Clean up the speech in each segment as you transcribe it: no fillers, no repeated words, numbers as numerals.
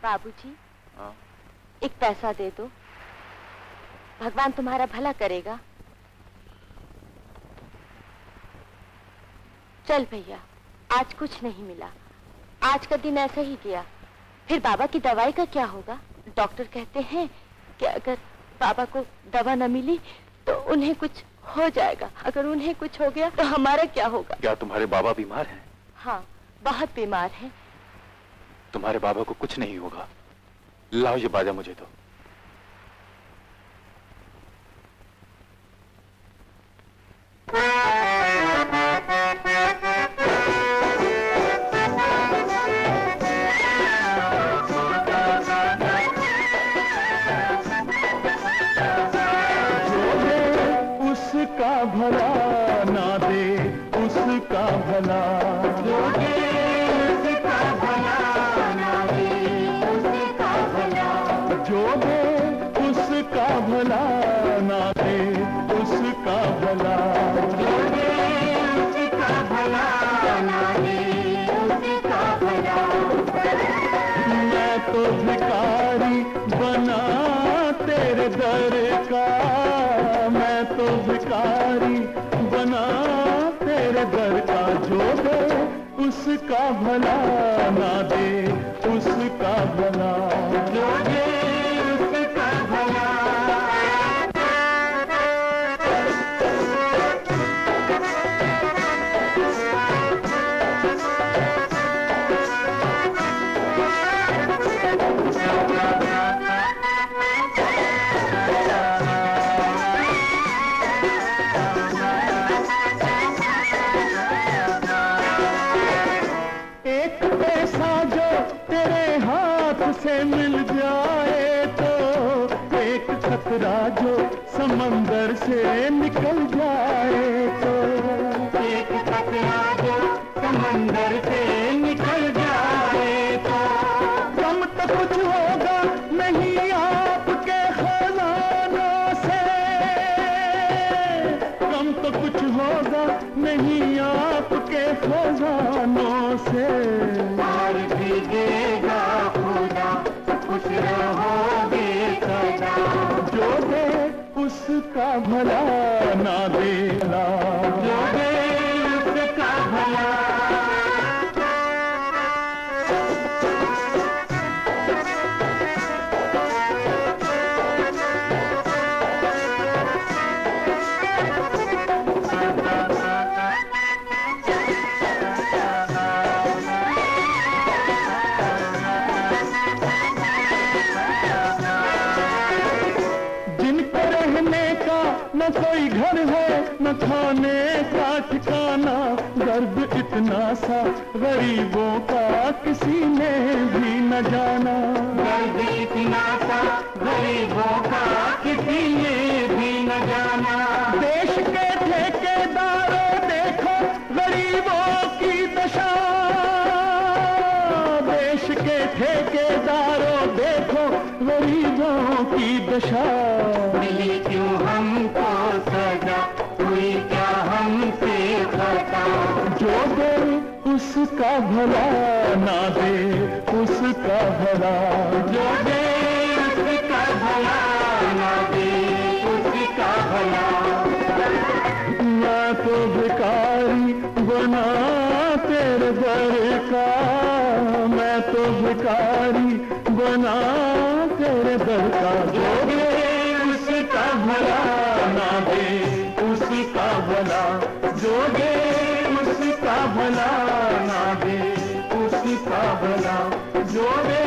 बाबूजी, हाँ? एक पैसा दे दो, भगवान तुम्हारा भला करेगा। चल भैया, आज कुछ नहीं मिला, आज का दिन ऐसा ही गया। फिर बाबा की दवाई का क्या होगा? डॉक्टर कहते हैं कि अगर बाबा को दवा न मिली तो उन्हें कुछ हो जाएगा, अगर उन्हें कुछ हो गया तो हमारा क्या होगा? क्या तुम्हारे बाबा बीमार हैं? हाँ, बहुत बीमार हैं। तुम्हारे बाबा को कुछ नहीं होगा। लाओ ये बाजा मुझे दो। उसका भला ना दे, उसका भला जो दे, उसका भला ना दे, उसका भला जो दे, उसका भला ना दे, उसका भला जो दे, उसका भला ना दे, उसका भला। मैं तो भिखारी बना तेरे दर का, मैं तो भिखारी बना तेरे दर का, जो दे उसका भला ना दे, उसका भला जो दे, उसका भला। से मिल जाए तो एक खतरा जो समंदर से निकल जाए तो, एक खतरा जो समंदर से निकल जाए तो, कम तो कुछ होगा नहीं आपके खजानों से, कम तो कुछ होगा नहीं आपके खजानों से, और भी देगा खुदा, खुश रहोगे सदा, जो दे उसका भला ना देना, जो दे उसका भला। न कोई घर है न खाने का ठिकाना, दर्द इतना सा गरीबों का किसी ने भी न जाना, दर्द इतना सा गरीबों का किसी ने भी न जाना। देश के ठेकेदारों देखो गरीबों की दशा, देश के ठेकेदारों देखो गरीबों की दशा, मिली क्यों हमको सजा, हुई क्या हमसे खता, जो दे उसका भला ना दे, उसका भला जो दे, उसका भला ना दे, उसका भला। मैं तो भिखारी बना तेरे दर का, मैं तो भिखारी बना तेरे दर का, जो दे उसका भला ना दे, उसका भला जो दे, उसका भला ना दे, उसका भला जो दे,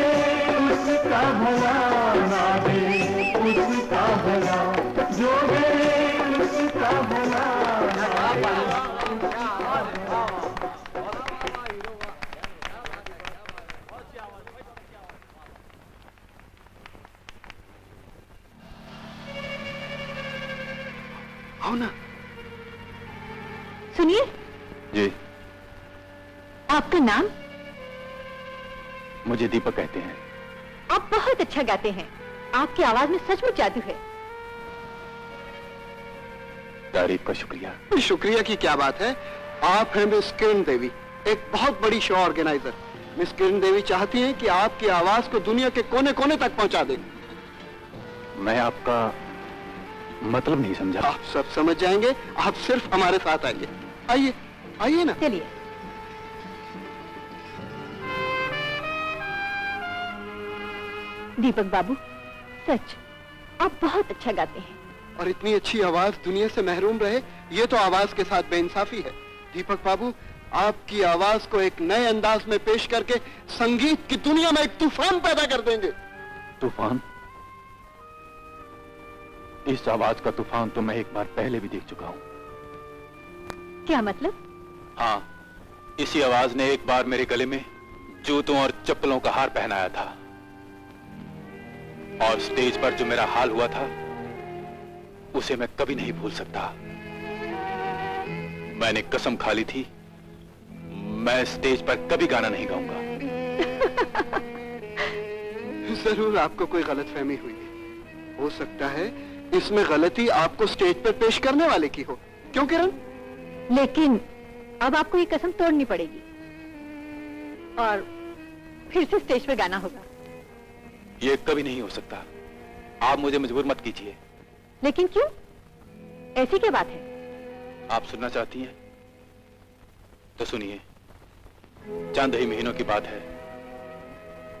उसका भला ना दे, उसका भला जो दे, उसका भला ना दे। आओ ना। सुनिए जी। आपका नाम? मुझे दीपक कहते हैं। आप बहुत अच्छा गाते हैं, आपकी आवाज में सचमुच जादू है। तारीफ का शुक्रिया। शुक्रिया की क्या बात है, आप हैं मिस किरण देवी, एक बहुत बड़ी show organiser. Miss Kiran Devi चाहती हैं कि आपकी आवाज को दुनिया के कोने कोने तक पहुंचा दें। मैं आपका मतलब नहीं समझा। आप सब समझ जाएंगे, आप सिर्फ हमारे साथ आइए। आइए आइए ना। चलिए। दीपक बाबू, सच आप बहुत अच्छा गाते हैं। और इतनी अच्छी आवाज दुनिया से महरूम रहे, ये तो आवाज के साथ बेइंसाफी है। दीपक बाबू, आपकी आवाज को एक नए अंदाज में पेश करके संगीत की दुनिया में एक तूफान पैदा कर देंगे। तूफान? इस आवाज का तूफान तो मैं एक बार पहले भी देख चुका हूं। क्या मतलब? हाँ, इसी आवाज ने एक बार मेरे गले में जूतों और चप्पलों का हार पहनाया था, और स्टेज पर जो मेरा हाल हुआ था उसे मैं कभी नहीं भूल सकता। मैंने कसम खा ली थी, मैं स्टेज पर कभी गाना नहीं गाऊंगा। जरूर आपको कोई गलतफहमी हुई है। हो सकता है इसमें गलती आपको स्टेज पर पेश करने वाले की हो। क्यों किरण? लेकिन अब आपको ये कसम तोड़नी पड़ेगी और फिर से स्टेज पर गाना होगा। ये कभी नहीं हो सकता। आप मुझे मजबूर मत कीजिए। लेकिन क्यों? ऐसी क्या बात है? आप सुनना चाहती हैं तो सुनिए। चंद ही महीनों की बात है,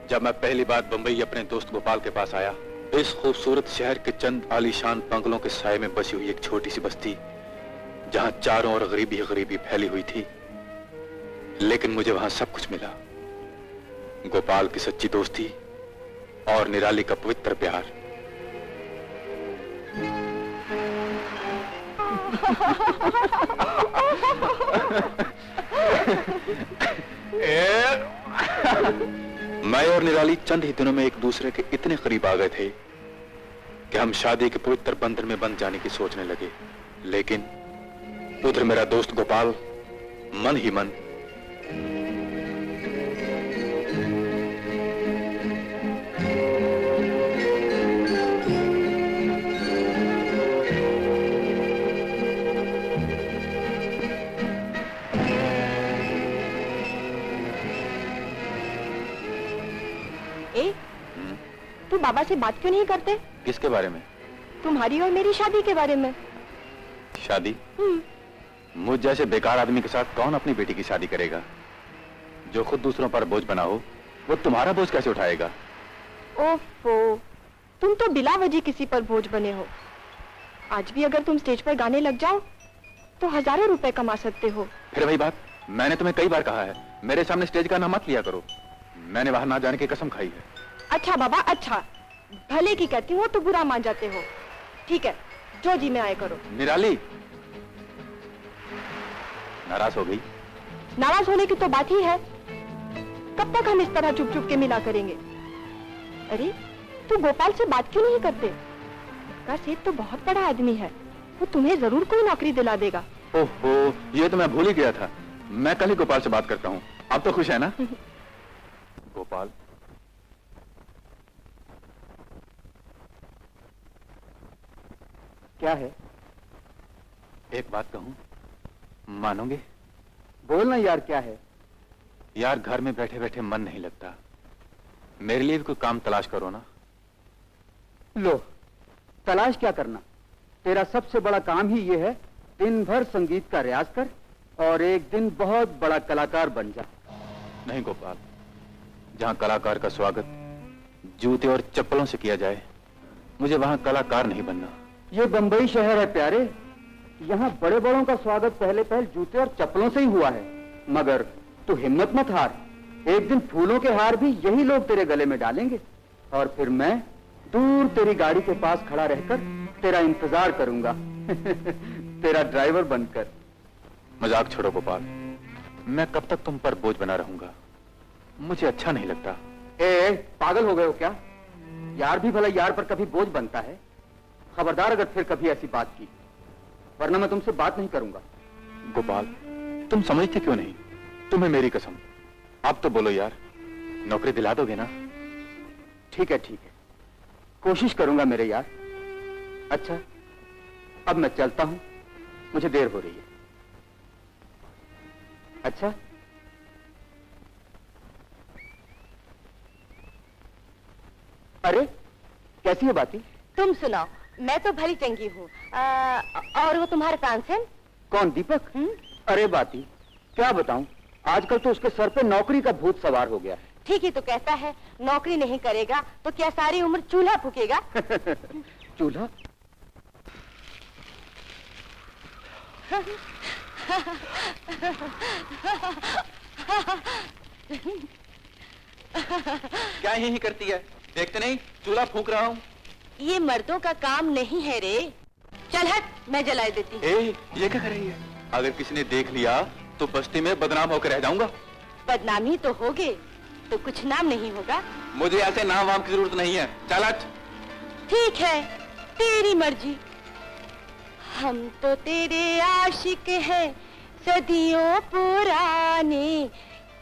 जब मैं पहली बार बंबई अपने दोस्त गोपाल के पास आया। इस खूबसूरत शहर के चंद आलीशान बंगलों के साए में बसी हुई एक छोटी सी बस्ती, जहां चारों ओर गरीबी ही गरीबी फैली हुई थी, लेकिन मुझे वहां सब कुछ मिला। गोपाल की सच्ची दोस्ती और निराली का पवित्र प्यार। मैं और निराली चंद ही दिनों में एक दूसरे के इतने करीब आ गए थे कि हम शादी के पवित्र बंधन में बंध जाने की सोचने लगे। लेकिन उधर मेरा दोस्त गोपाल मन ही मन तुम बाबा से बात क्यों नहीं करते? किसके बारे में? तुम्हारी और मेरी शादी के बारे में। शादी? मुझ जैसे बेकार आदमी के साथ कौन अपनी बेटी की शादी करेगा? जो खुद दूसरों पर बोझ बना हो, वो तुम्हारा बोझ कैसे उठाएगा? ओफो, तुम तो बिला वजह किसी पर बोझ बने हो। आज भी अगर तुम स्टेज पर गाने लग जाओ तो हजारों रुपए कमा सकते हो। फिर वही बात, मैंने तुम्हें कई बार कहा है, मेरे सामने स्टेज का नाम मत लिया करो। मैंने वहां ना जाने की कसम खाई है। अच्छा बाबा, अच्छा, भले की कहती हूँ तो बुरा मान जाते हो। ठीक है, जो जी में आए करो। निराली नाराज हो गई? नाराज होने की तो बात ही है। कब तक हम इस तरह चुप चुप के मिला करेंगे? अरे, तू गोपाल से बात क्यों नहीं करते? उसका सेठ तो बहुत बड़ा आदमी है, वो तुम्हें जरूर कोई नौकरी दिला देगा। ओहो, ये तो मैं भूल ही गया था। मैं कल ही गोपाल से बात करता हूँ। अब तो खुश है ना? गोपाल, क्या है? एक बात कहूं, मानोगे? बोलना यार, क्या है? यार, घर में बैठे बैठे मन नहीं लगता। मेरे लिए भी कोई काम तलाश करो ना। लो, तलाश क्या करना? तेरा सबसे बड़ा काम ही ये है, दिन भर संगीत का रियाज कर और एक दिन बहुत बड़ा कलाकार बन जा। नहीं गोपाल, जहां कलाकार का स्वागत जूते और चप्पलों से किया जाए, मुझे वहां कलाकार नहीं बनना। ये बंबई शहर है प्यारे, यहाँ बड़े बड़ों का स्वागत पहले पहल जूते और चप्पलों से ही हुआ है। मगर तू हिम्मत मत हार, एक दिन फूलों के हार भी यही लोग तेरे गले में डालेंगे और फिर मैं दूर तेरी गाड़ी के पास खड़ा रहकर तेरा इंतजार करूंगा तेरा ड्राइवर बनकर। मजाक छोड़ो गोपाल, मैं कब तक तुम पर बोझ बना रहूंगा? मुझे अच्छा नहीं लगता। ए, पागल हो गए हो क्या? यार भी भला यार पर कभी बोझ बनता है? खबरदार अगर फिर कभी ऐसी बात की, वरना मैं तुमसे बात नहीं करूंगा। गोपाल, तुम समझते क्यों नहीं? तुम्हें मेरी कसम, अब तो बोलो यार, नौकरी दिला दोगे ना? ठीक है, ठीक है, कोशिश करूंगा मेरे यार। अच्छा, अब मैं चलता हूं, मुझे देर हो रही है। अच्छा, अरे कैसी है बाती? तुम सुनाओ, मैं तो भली चंगी हूँ। और वो तुम्हारे तानसेन? कौन, दीपक? अरे बाती, क्या बताऊं, आजकल तो उसके सर पे नौकरी का भूत सवार हो गया है। ठीक ही तो कहता है, नौकरी नहीं करेगा तो क्या सारी उम्र चूल्हा फूकेगा? चूल्हा? क्या यही करती है? देखते नहीं चूल्हा फूंक रहा हूँ। ये मर्दों का काम नहीं है रे। चल हट, मैं जला देती हूँ। ये क्या कर रही है? अगर किसी ने देख लिया तो बस्ती में बदनाम होकर रह जाऊंगा। बदनामी तो होगे, तो कुछ नाम नहीं होगा। मुझे ऐसे नाम वाम की जरूरत नहीं है। चल हट। ठीक है, तेरी मर्जी। हम तो तेरे आशिक हैं सदियों पुराने,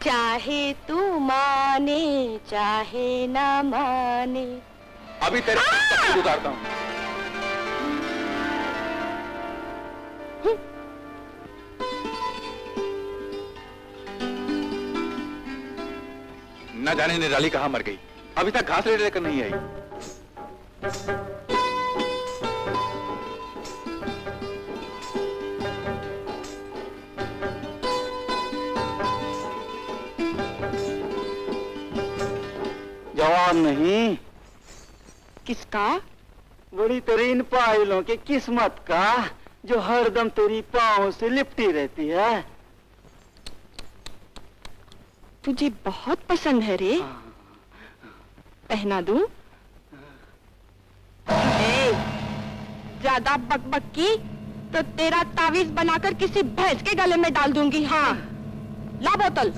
चाहे तू माने चाहे ना माने। अभी तेरे तकलीफ उतारता हूँ। न जाने निराली कहाँ मर गई, अभी तक घास लेकर नहीं आई। जवाब नहीं। किसका? बड़ी तरीन पायलों की किस्मत का, जो हरदम तेरी पाँव से लिपटी रहती है। तुझे बहुत पसंद है रे। पहना दूं? ज्यादा बकबक की तो तेरा तावीज बनाकर किसी भैंस के गले में डाल दूंगी। हाँ, ला बोतल।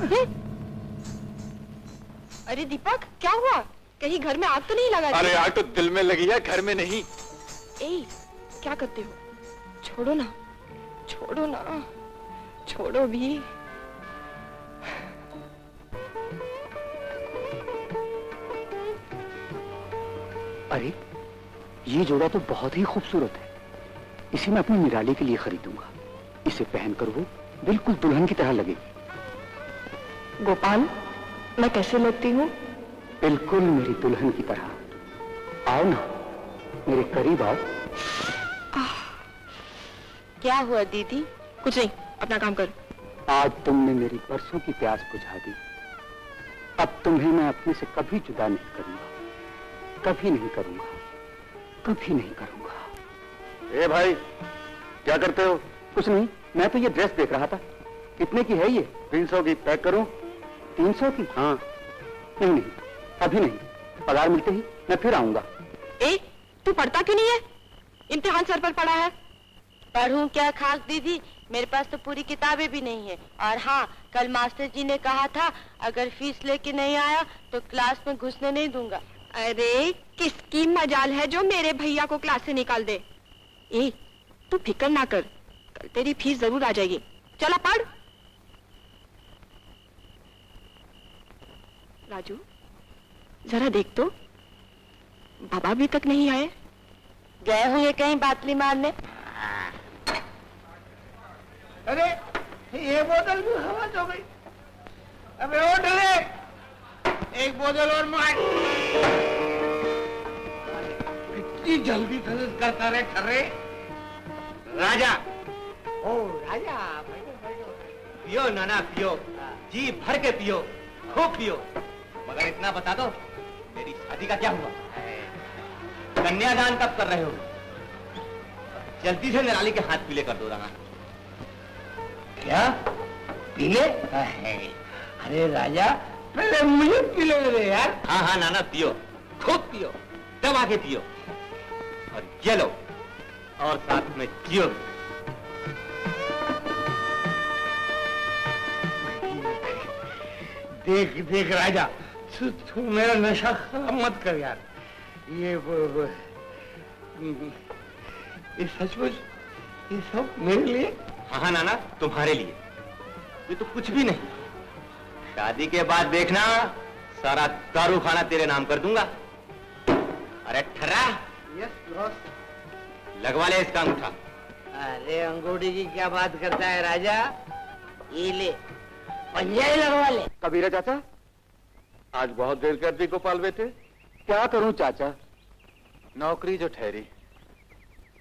अरे दीपक, क्या हुआ? कहीं घर में आग तो नहीं लगा? अरे आग तो दिल में लगी है, घर में नहीं। क्या करते हो? छोड़ो ना, छोड़ो ना, छोड़ो भी। अरे ये जोड़ा तो बहुत ही खूबसूरत है। इसे मैं अपनी निराली के लिए खरीदूंगा। इसे पहनकर वो बिल्कुल दुल्हन की तरह लगेगी। गोपाल, मैं कैसे लगती हूँ? बिल्कुल मेरी दुल्हन की तरह। आओ ना, मेरे करीब आओ। क्या हुआ दीदी? कुछ नहीं, अपना काम कर। आज तुमने मेरी बरसों की प्यास बुझा दी। अब तुम्हें मैं अपने से कभी जुदा नहीं करूंगा, कभी नहीं करूंगा, कभी नहीं करूंगा। ए भाई, क्या करते हो? कुछ नहीं, मैं तो ये ड्रेस देख रहा था। कितने की है ये? 300 की। पैक करूं? 300 की? हाँ। नहीं नहीं, अभी नहीं, पगार मिलते ही मैं फिर आऊंगा। तू पढ़ता क्यों नहीं है? इम्तिहान सर पर पड़ा है। पढ़ूं क्या खास दीदी, मेरे पास तो पूरी किताबें भी नहीं है। और हाँ, कल मास्टर जी ने कहा था अगर फीस लेके नहीं आया तो क्लास में घुसने नहीं दूंगा। अरे किसकी मजाल है जो मेरे भैया को क्लास से निकाल दे। तू फिक्र ना कर, कल तेरी फीस जरूर आ जाएगी। चला पढ़। राजू, जरा देख तो, बाबा अभी तक नहीं आए। गए होंगे कहीं बातली मारने। अरे ये बोतल भी हवा हो गई। अबे ओ डरे, एक बोतल और मार। इतनी जल्दी खरीद करता रहे ठर्रे। राजा, ओ राजा, पियो नाना पियो, जी भर के पियो, खूब पियो। मगर इतना बता दो, मेरी शादी का क्या हुआ? कन्यादान कब कर रहे हो? जल्दी से निराली के हाथ पीले कर दो राना। क्या पीले? अरे राजा, पहले मुझे पीले दे यार। हाँ हाँ नाना पियो, खूब पियो, दबा के पियो। और ये लो, और साथ में जियो। देख देख राजा, तू मेरा नशा खराब मत कर यार। ये सचमुच ये सब मेरे लिए? हाँ हाँ नाना, तुम्हारे लिए। ये तो कुछ भी नहीं। शादी के बाद देखना, सारा दारू खाना तेरे नाम कर दूंगा। अरे ठर्रा, यस बॉस, लगवा ले इसका अंगूठा। अरे अंगूठी की क्या बात करता है राजा? ये ले, पंजा ही लगवा ले। कबीरा चाचा, आज बहुत देर कर दी गोपाल बेटे। क्या करूं चाचा? नौकरी जो ठहरी।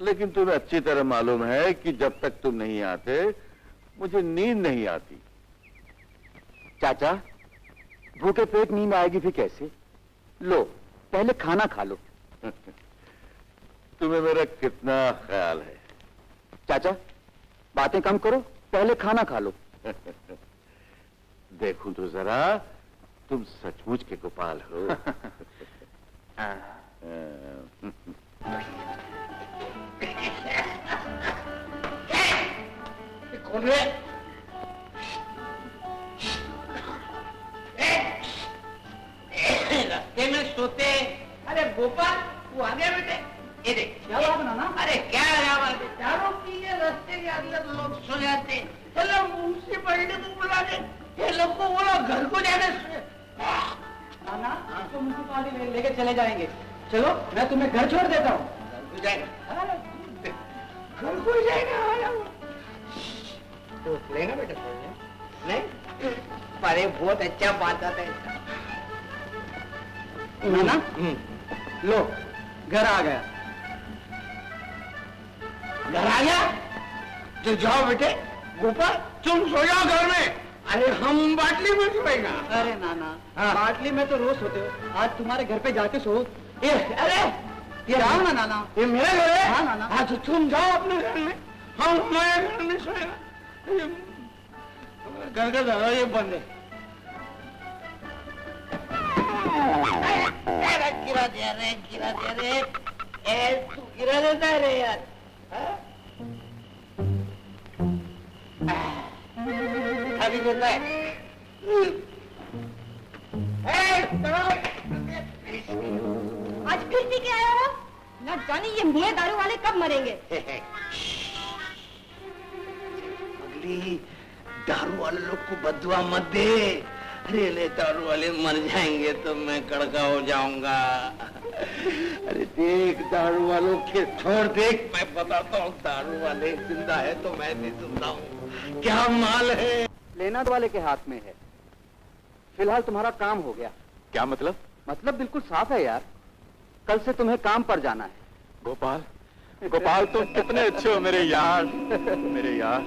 लेकिन तुम्हें अच्छी तरह मालूम है कि जब तक तुम नहीं आते मुझे नींद नहीं आती। चाचा, भूखे पेट नींद आएगी भी कैसे? लो, पहले खाना खा लो। तुम्हें मेरा कितना ख्याल है। चाचा, बातें कम करो, पहले खाना खा लो। देखूं तो जरा, तुम सचमुच के गोपाल हो। कौन है? रास्ते में सोते। अरे गोपाल, वो आ गया बेटे। ये देख क्या बात ना। अरे क्या बात है, चारों की ये रास्ते के अंदर लोग सो जाते। ये लोग मुंशी पढ़ने को बुला दे, ये लोग को बोलो घर को जाने। नाना, आपको म्युनिसिपालिटी लेके चले जाएंगे। चलो, मैं तुम्हें घर छोड़ देता हूँ। घर को जाएगा, घर को जाएगा। तो लेगा बेटा पढ़ने? नहीं, अरे बहुत अच्छा बात आता है। नाना, लो, घर आ गया। घर आ गया? तो जाओ बेटे। गोपाल, तुम सो जाओ घर में। अरे हम बाटली में सोएगा। अरे नाना, हाँ। बाटली में तो रोज सोते हो, आज तुम्हारे घर पे जाके सो। अरे ये आओ ना नाना। ये मेरा घर है। हाँ नाना। हाँ तो तुम जाओ अपने घर में, हम हमारे घर में सोएगा। घर का दरवाजा बंद है। गिरा दिया रे, गिरा दिया रे। तू गिरा देता है रे यार। अभी देता है। आज फिर पी के आया हो? न जाने ये मुँह दारू वाले कब मरेंगे। अगली दारू वाले लोग को बदुआ मत दे। अरे ले, दारू वाले मर जाएंगे तो मैं कड़का हो जाऊंगा। अरे देख, दारू वालों के छोड़, देख मैं बताता हूँ, दारू वाले जिंदा है तो मैं भी जिंदा हूँ। क्या माल है? लेना वाले के हाथ में है। फिलहाल तुम्हारा काम हो गया। क्या मतलब? मतलब बिल्कुल साफ है यार, कल से तुम्हें काम पर जाना है। गोपाल, गोपाल तुम कितने अच्छे हो मेरे यार, मेरे यार।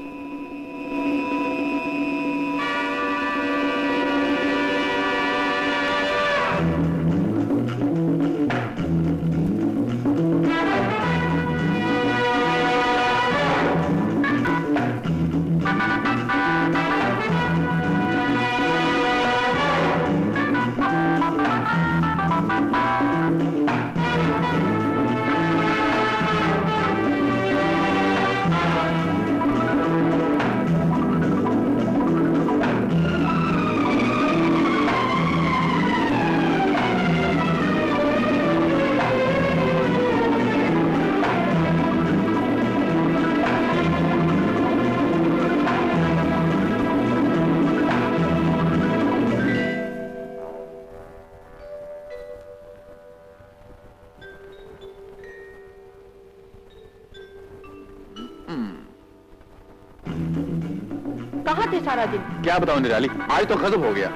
कहाँ थे सारा दिन? क्या बताऊं निराली, आज तो गजब हो गया।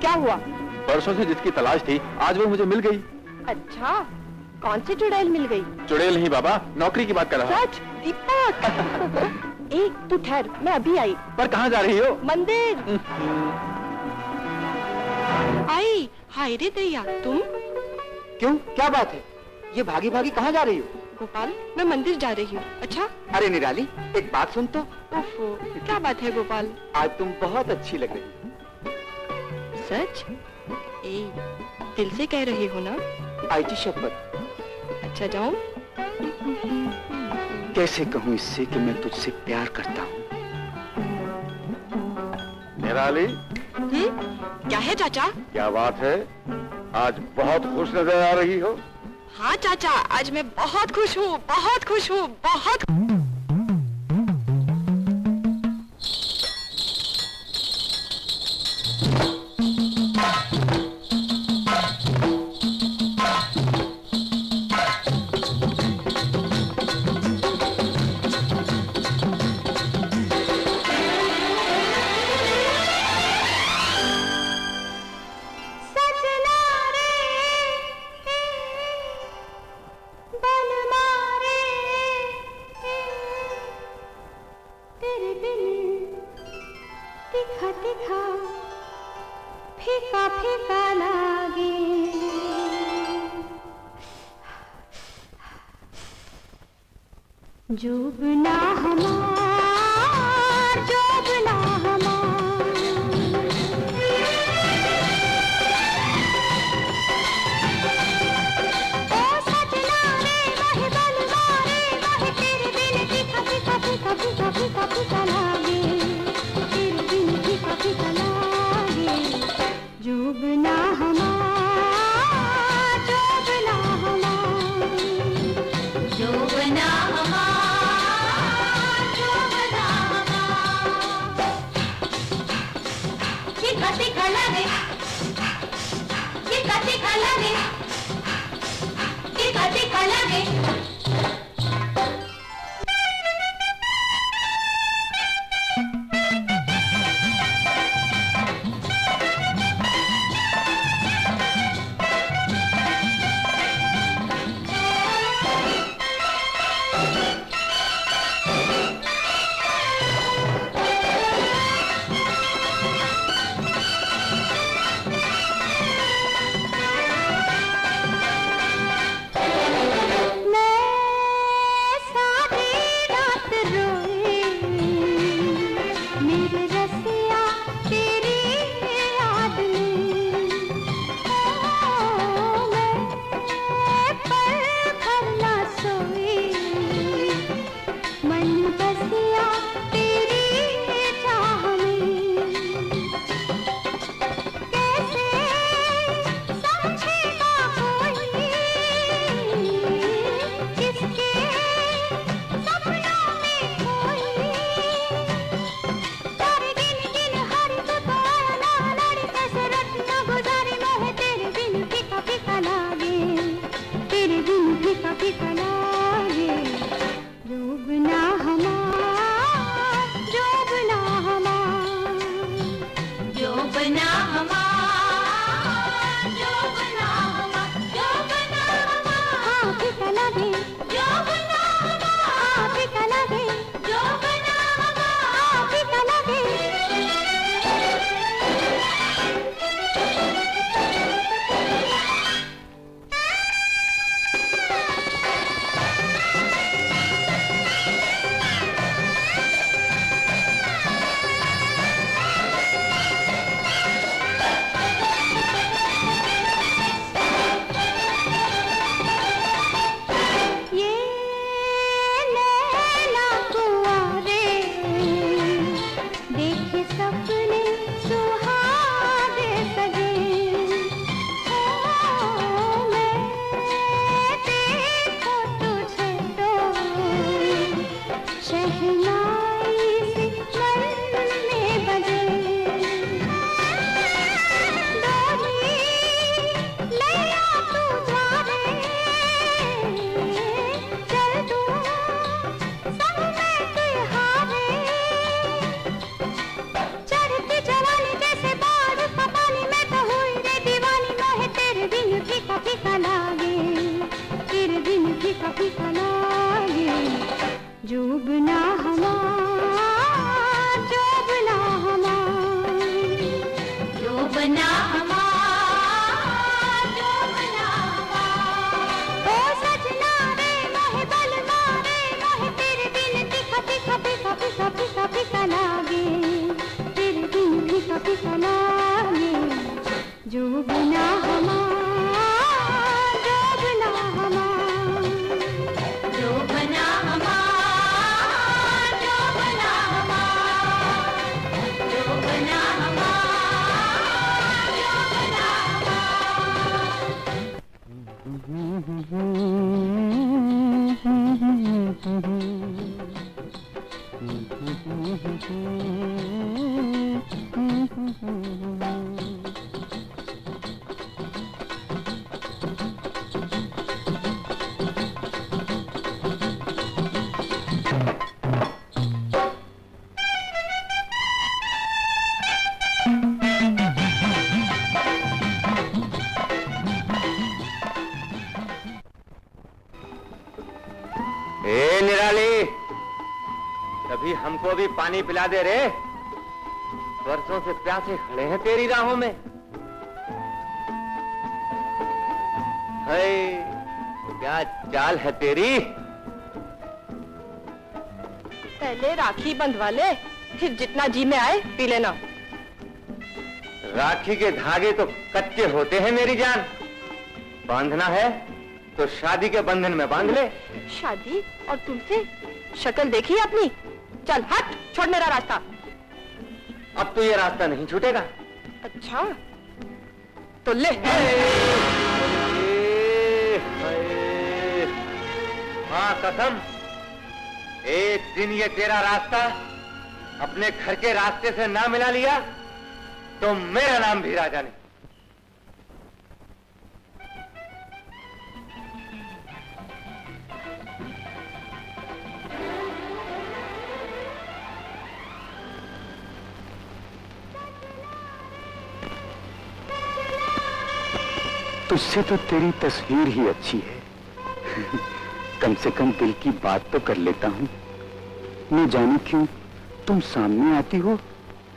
क्या हुआ? परसों से जिसकी तलाश थी, आज वो मुझे मिल गई। अच्छा, कौन सी चुड़ैल मिल गई? चुड़ैल नहीं बाबा, नौकरी की बात कर रहा हूं। सच? दीपक एक तू ठहर, मैं अभी आई। पर कहाँ जा रही हो? मंदिर। आई, हाय रे दैया, तुम? क्यों, क्या बात है? ये भागी भागी कहाँ जा रही हो? गोपाल, मैं मंदिर जा रही हूँ। अच्छा? अरे निराली, एक बात सुन तो। ओफो, क्या बात है गोपाल? आज तुम बहुत अच्छी लग रही हो। सच? ए, दिल से कह रही हो ना? आई जी शपथ। अच्छा जाऊं? कैसे कहूँ इससे कि मैं तुझसे प्यार करता हूँ। निराली, क्या है चाचा? क्या बात है? आज बहुत खुश नजर आ रही हो। हाँ चाचा, आज मैं बहुत खुश हूँ, बहुत खुश हूँ, बहुत। जोबना हमार, जोबना हमार, ओ सजना रे वही बलवा रे वही तेरे बिन फीका फीका फीका फीका फीका फीका लागे, तेरे बिन फीका फीका लागे। जोबना हमार, जोबना हमार, जोबना हमार, जोबना हमार, फीका फीका लागे, फीका फीका लागे, फीका फीका लागे। जोबना हमार, जोबना हमार, जोबना हमार, जोबना हमार, ओ सजना रे मोहे बलवा रे मोहे तेरे बिन फीका फीका फीका फीका फीका फीका लागे, तेरे बिन फीका फीका लागे। जोबना हमार, जोबना हमार, जोबना हमार, जोबना हमार, जोबना हमार, जोबना ए निराली, कभी हमको भी पानी पिला दे रे। वर्षों से प्यासे खड़े हैं तेरी राहों में। है क्या चाल है तेरी। पहले राखी बंधवा ले, फिर जितना जी में आए पी लेना। राखी के धागे तो कच्चे होते हैं मेरी जान। बांधना है तो शादी के बंधन में बांध ले। शादी और तुमसे शक्ल देखी अपनी? चल हट, छोड़ मेरा रास्ता। अब तो ये रास्ता नहीं छूटेगा। अच्छा तो ले। हाँ कसम, एक दिन ये तेरा रास्ता अपने घर के रास्ते से ना मिला लिया तो मेरा नाम भी राजा नहीं। तुझसे तो तेरी तस्वीर ही अच्छी है। कम से कम दिल की बात तो कर लेता हूँ। न जाने क्यों तुम सामने आती हो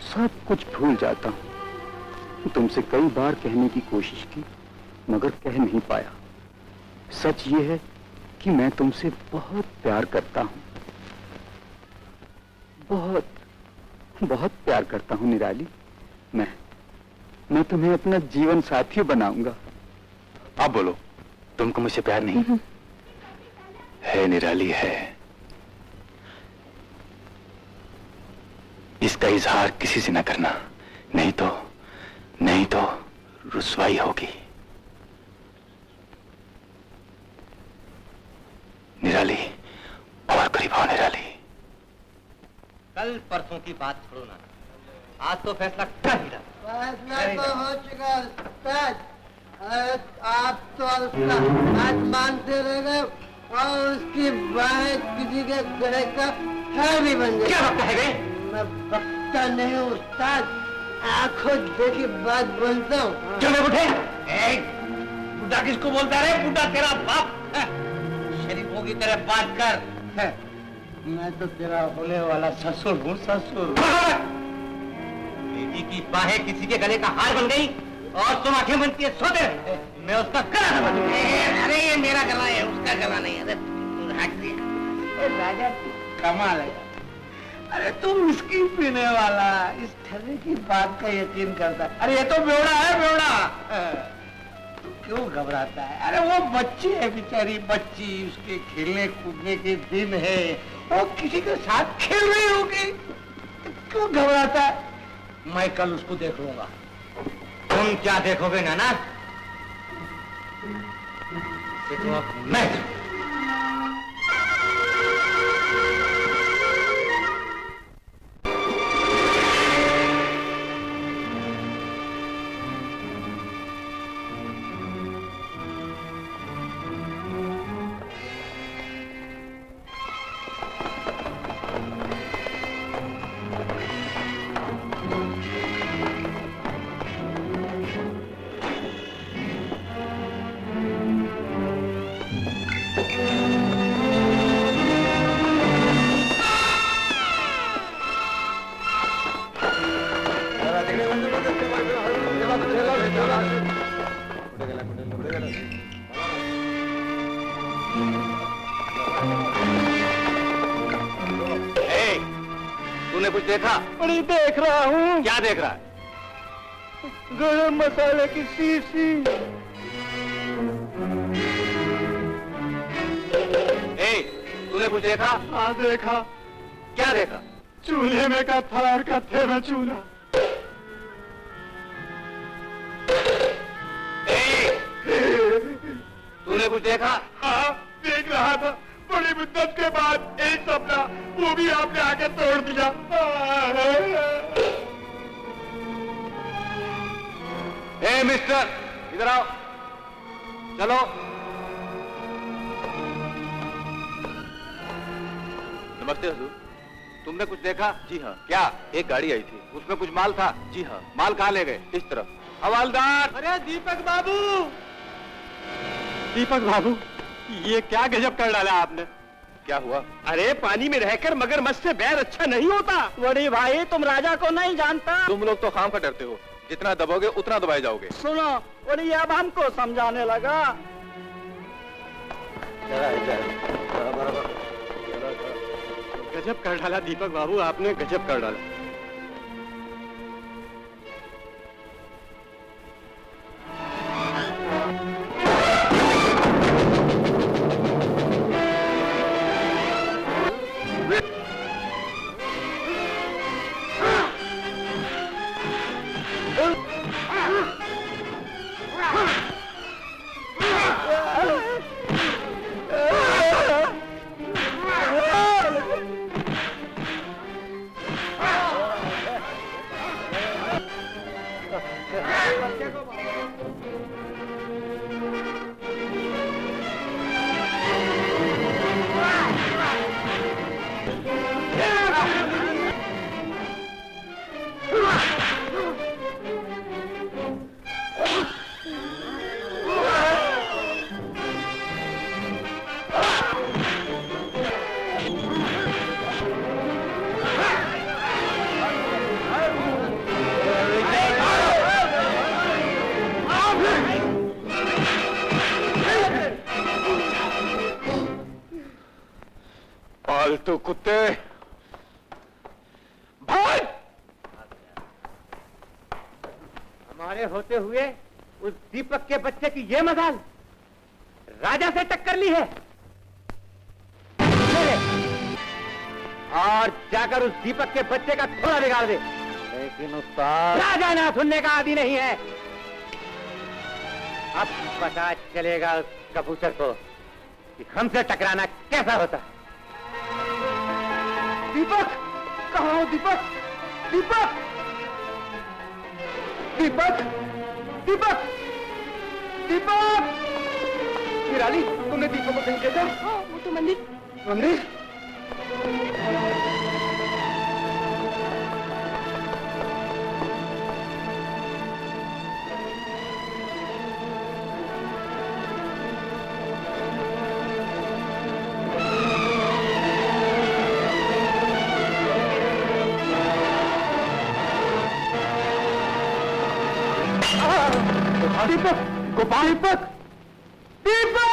सब कुछ भूल जाता हूँ। तुमसे कई बार कहने की कोशिश की मगर कह नहीं पाया। सच ये है कि मैं तुमसे बहुत प्यार करता हूँ, बहुत बहुत प्यार करता हूँ निराली। मैं तुम्हें अपना जीवन साथी बनाऊंगा। आप बोलो, तुमको मुझसे प्यार नहीं है? निराली है। इसका इजहार किसी से न करना, नहीं तो रुसवाई होगी। निराली, और करीब आओ निराली। कल परसों की बात छोड़ो ना, आज तो फैसला कर ही डालो। फैसला तो हो चुका उस्ताद। आप तो उसका बात मानते रह गए और उसकी बाहें किसी के गले का हार भी बन गई। क्या बकता है बे? मैं बकता नहीं हूँ उस्ताद, आंखों देखी बात बोलता हूँ। क्यों बे बुढ़े? बुढ़ा किसको बोलता रे? बुढ़ा तेरा बाप है। शरीफ होगी तेरे बात कर है। मैं तो तेरा होने वाला ससुर हूँ, ससुर। बेटी की बाहें किसी के गले का हार बन गई और तुम आंखें बनती है सोते। मैं उसका गला बन। अरे ये मेरा गला है, उसका गला नहीं। अरे राजा कमाल है। अरे तुम इसकी पीने वाला इस ठर्रे की बात का यकीन करता है। अरे ये तो बेवड़ा है, बेवड़ा। तू क्यों घबराता है? अरे वो बच्ची है बेचारी, बच्ची, उसके खेलने कूदने के दिन है, वो किसी के साथ खेल रही होगी। क्यों घबराता है? मैं कल उसको देख लूंगा। तुम क्या देखोगे नाना? देखो अब मैं। तूने कुछ देखा? बड़ी देख रहा हूँ। क्या देख रहा है? गरम मसाले की शीशी। तूने कुछ देखा? हाँ देखा। क्या देखा? चूल्हे में का थार का थे में चूल्हा। तूने कुछ देखा? हाँ देख रहा था। बड़ी मुद्दत के बाद एक सपना, वो भी आपने आके तोड़ दिया। मिस्टर, इधर आओ। चलो। नमस्ते हुजूर। तुमने कुछ देखा? जी हाँ। क्या? एक गाड़ी आई थी। उसमें कुछ माल था? जी हाँ। माल कहाँ ले गए? इस तरफ। हवालदार! अरे दीपक बाबू, दीपक बाबू, ये क्या गजब कर डाला आपने। क्या हुआ? अरे पानी में रहकर मगरमच्छ से बैर अच्छा नहीं होता। बड़ी भाई तुम राजा को नहीं जानता। तुम लोग तो खाम का डरते हो, जितना दबोगे उतना दबाए जाओगे। सुनो, और ये अब हमको समझाने लगा। गजब कर डाला दीपक बाबू, आपने गजब कर डाला। फालतू कुत्ते, भाग! हमारे होते हुए उस दीपक के बच्चे की ये मजाल, राजा से टक्कर ली है। और जाकर उस दीपक के बच्चे का थोड़ा बिगाड़ दे। लेकिन उस्ताद, राजा ना सुनने का आदि नहीं है। अब पता चलेगा उस कबूतर को कि हमसे टकराना कैसा होता है। दीपक, कहाँ हो दीपक? दीपक, दीपक, दीपक, दीपक! निराली, तुमने दीपक को कहीं देखा? हाँ, वो तो मंदिर। मंदिर? दीपक, गोपाल, दीपक, दीपक!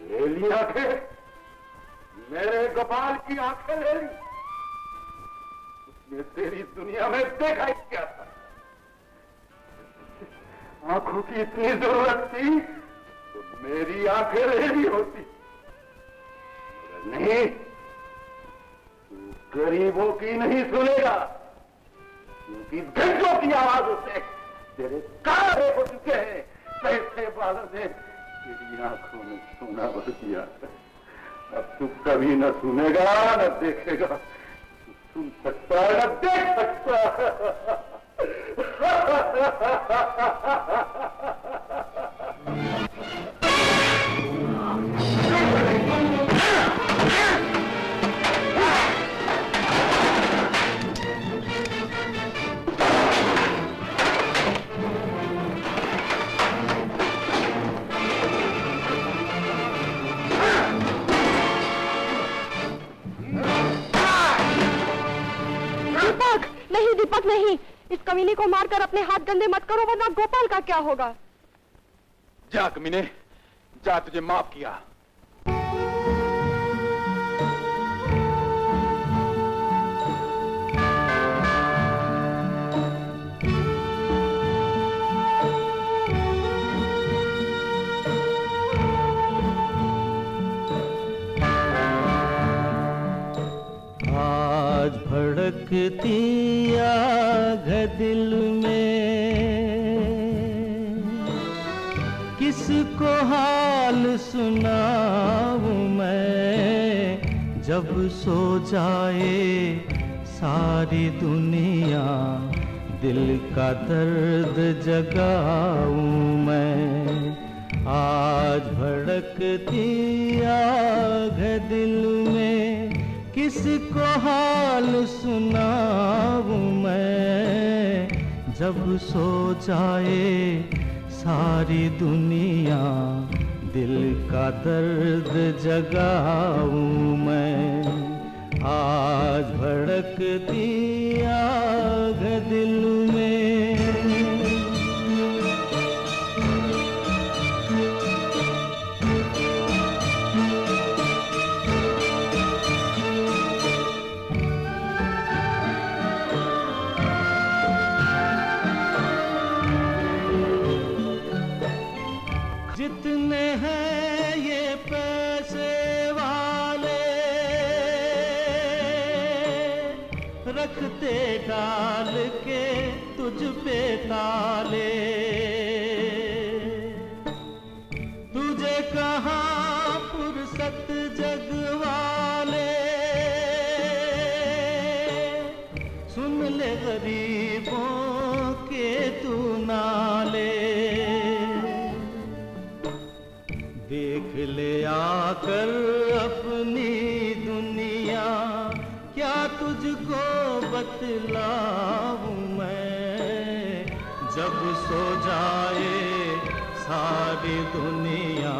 ले ली आंखें, मेरे गोपाल की आंखें ले ली। उसने तेरी दुनिया में देखा ही क्या था। आंखों की इतनी जरूरत थी तो मेरी आंखें ले ली होती। मगर नहीं, तू गरीबों की नहीं सुनेगा, क्योंकि घंटों की आवाजों से तेरे कान हो चुके हैं। पैसे वालों ने तेरी आंखों में सोना भर दिया। अब तू कभी न सुनेगा न देखेगा, तू सुन सकता है न देख सकता। नहीं दीपक नहीं, इस कमीने को मारकर अपने हाथ गंदे मत करो, वरना गोपाल का क्या होगा। जा कमीने, जा, तुझे माफ किया। आज भड़कती आग दिल में, किसको हाल सुनाऊं मैं। जब सो जाए सारी दुनिया, दिल का दर्द जगाऊं मैं। आज भड़कती आग दिल में, किसको हाल सुनाऊं मैं। जब सो जाए सारी दुनिया दिल का दर्द जगाऊं मैं, आज भड़कती आग दिल में। जितने हैं ये पैसे वाले, रखते डाल के तुझ पे ताले, तुझे कहाँ फुर्सत जग वाले, सुन ले गरीबों के तू नाले। देख ले आकर अपनी दुनिया, क्या तुझको बतलाऊं मैं, जब सो जाए सारी दुनिया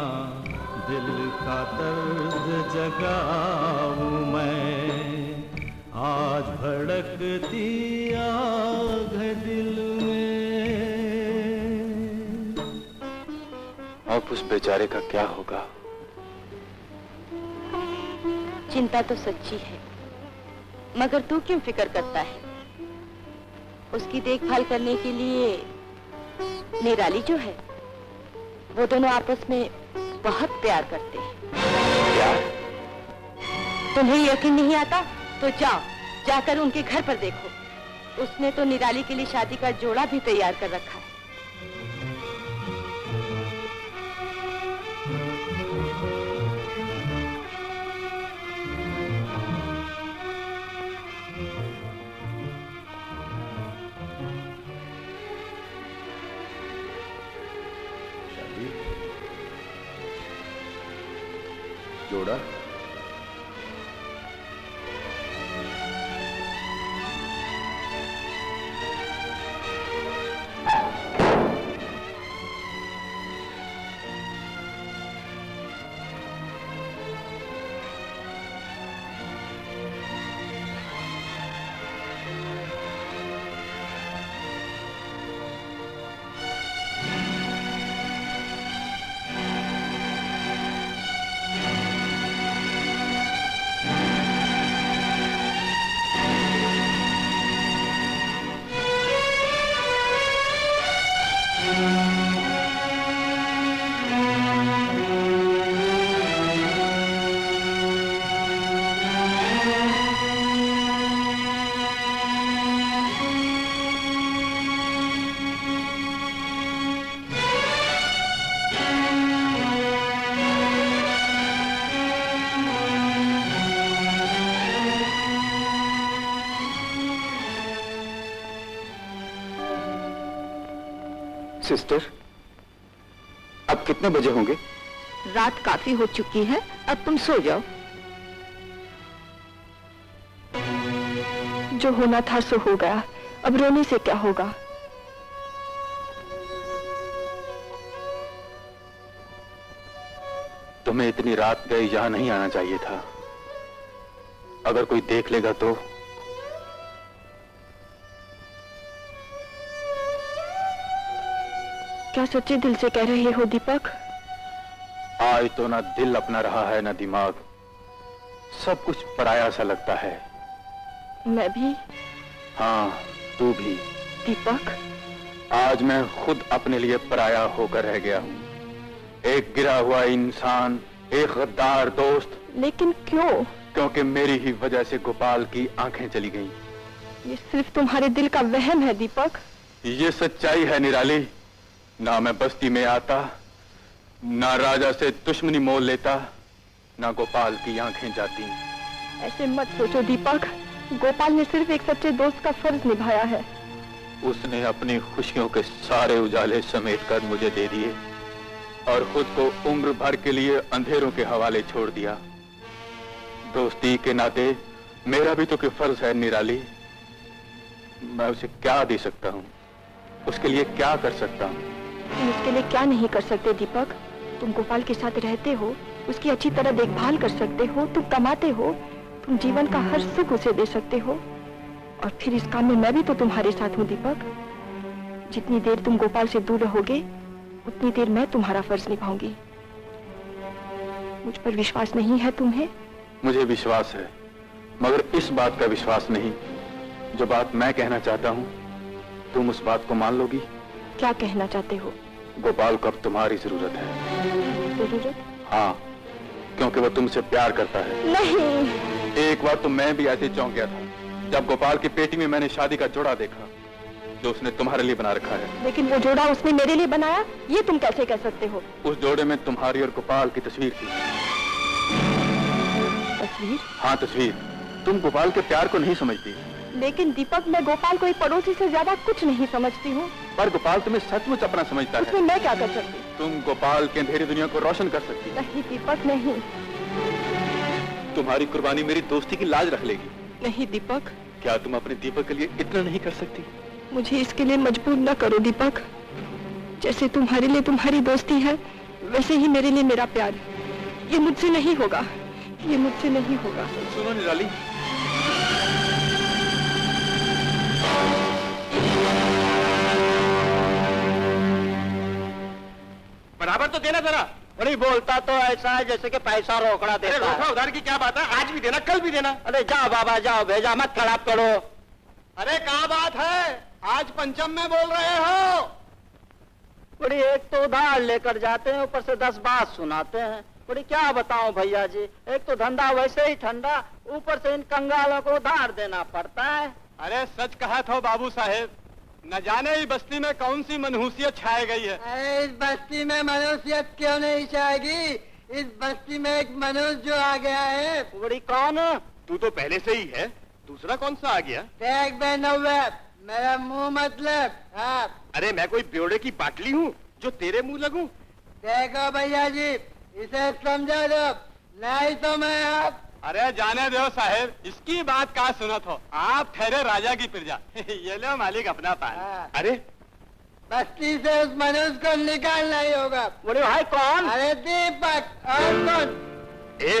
दिल का दर्द जगाऊं मैं, आज भड़कती आग दिल में। अब उस बेचारे का क्या होगा? चिंता तो सच्ची है, मगर तू क्यों फिक्र करता है? उसकी देखभाल करने के लिए निराली जो है, वो दोनों आपस में बहुत प्यार करते हैं। प्यार? तुम्हें यकीन नहीं आता तो जाओ, जाकर उनके घर पर देखो। उसने तो निराली के लिए शादी का जोड़ा भी तैयार कर रखा है। जोड़ा? सिस्टर, अब कितने बजे होंगे? रात काफी हो चुकी है, अब तुम सो जाओ। जो होना था सो हो गया, अब रोने से क्या होगा? तुम्हें इतनी रात गए यहां नहीं आना चाहिए था। अगर कोई देख लेगा तो? क्या सच्चे दिल से कह रहे हो दीपक? आज तो ना दिल अपना रहा है ना दिमाग, सब कुछ पराया सा लगता है। मैं भी? हाँ, तू भी। दीपक, आज मैं खुद अपने लिए पराया होकर रह गया हूँ। एक गिरा हुआ इंसान, एक गद्दार दोस्त। लेकिन क्यों? क्योंकि मेरी ही वजह से गोपाल की आंखें चली गईं। ये सिर्फ तुम्हारे दिल का वहम है दीपक। ये सच्चाई है निराली। ना मैं बस्ती में आता, ना राजा से दुश्मनी मोल लेता, ना गोपाल की आंखें जाती। ऐसे मत सोचो दीपक, गोपाल ने सिर्फ एक सच्चे दोस्त का फर्ज निभाया है। उसने अपनी खुशियों के सारे उजाले समेट कर मुझे दे दिए और खुद को उम्र भर के लिए अंधेरों के हवाले छोड़ दिया। दोस्ती के नाते मेरा भी तो कोई फर्ज है निराली। मैं उसे क्या दे सकता हूँ, उसके लिए क्या कर सकता हूँ? तुम उसके लिए क्या नहीं कर सकते दीपक? तुम गोपाल के साथ रहते हो, उसकी अच्छी तरह देखभाल कर सकते हो, तुम कमाते हो, तुम जीवन का हर सुख उसे दे सकते हो। और फिर इस काम में मैं भी तो तुम्हारे साथ हूँ दीपक। जितनी देर तुम गोपाल से दूर रहोगे उतनी देर मैं तुम्हारा फर्ज निभाऊंगी। मुझ पर विश्वास नहीं है तुम्हें? मुझे विश्वास है, मगर इस बात का विश्वास नहीं। जो बात मैं कहना चाहता हूँ तुम उस बात को मान लोगी? क्या कहना चाहते हो? गोपाल को अब तुम्हारी जरूरत है। जरूरत? हाँ, क्योंकि वो तुमसे प्यार करता है। नहीं। एक बार तो मैं भी ऐसे चौंक गया था जब गोपाल की पेटी में मैंने शादी का जोड़ा देखा जो उसने तुम्हारे लिए बना रखा है। लेकिन वो जोड़ा उसने मेरे लिए बनाया, ये तुम कैसे कह सकते हो? उस जोड़े में तुम्हारी और गोपाल की तस्वीर थी। तस्वीर? हाँ, तस्वीर। तुम गोपाल के प्यार को नहीं समझती। लेकिन दीपक, मैं गोपाल को एक पड़ोसी से ज्यादा कुछ नहीं समझती हूँ। पर गोपाल तुम्हें सचमुच अपना समझता है। उसमें मैं क्या कर सकती? तुम गोपाल की अंधेरी दुनिया को रोशन कर सकती। नहीं दीपक, नहीं। तुम्हारी कुर्बानी मेरी दोस्ती की लाज रख लेगी। नहीं दीपक। क्या तुम अपने दीपक के लिए इतना नहीं कर सकती? मुझे इसके लिए मजबूर न करो दीपक। जैसे तुम्हारे लिए तुम्हारी दोस्ती है, वैसे ही मेरे लिए मेरा प्यार। ये मुझसे नहीं होगा, ये मुझसे नहीं होगा। सुनो निराली, बराबर तो देना जरा। अरे बोलता तो ऐसा है जैसे कि पैसा रोकड़ा देता है। रोकड़ा उधार की क्या बात है? आज भी देना, कल भी देना। अरे जाओ बाबा जाओ, भेजा मत खराब करो। अरे क्या बात है, आज पंचम में बोल रहे हो? बड़ी एक तो उधार लेकर जाते हैं, ऊपर से 10 बात सुनाते हैं। बड़ी क्या बताऊं भैया जी, एक तो धंधा वैसे ही ठंडा, ऊपर से इन कंगालों को उधार देना पड़ता है। अरे सच कहा था बाबू साहेब, न जाने ही बस्ती में कौन सी मनहूसियत छाई गई है। अरे इस बस्ती में मनहूसियत क्यों नहीं छाएगी? इस बस्ती में एक मनुष्य जो आ गया है। बड़ी कौन? तू तो पहले से ही है, दूसरा कौन सा आ गया? देख बे नव्वद, मेरा मुंह मतलब। हाँ अरे मैं कोई ब्योड़े की बाटली हूँ जो तेरे मुंह लगूं? देखो भैया जी, इसे समझा दो, नहीं तो मैं आप। अरे जाने दो साहेब, इसकी बात का सुनत हो, आप ठहरे राजा की प्रजा। ये लो मालिक अपना पान। हाँ, अरे बस्ती से उस मनुष्य को निकालना ही होगा। बड़े भाई कौन? अरे दीपक, और कौन? ए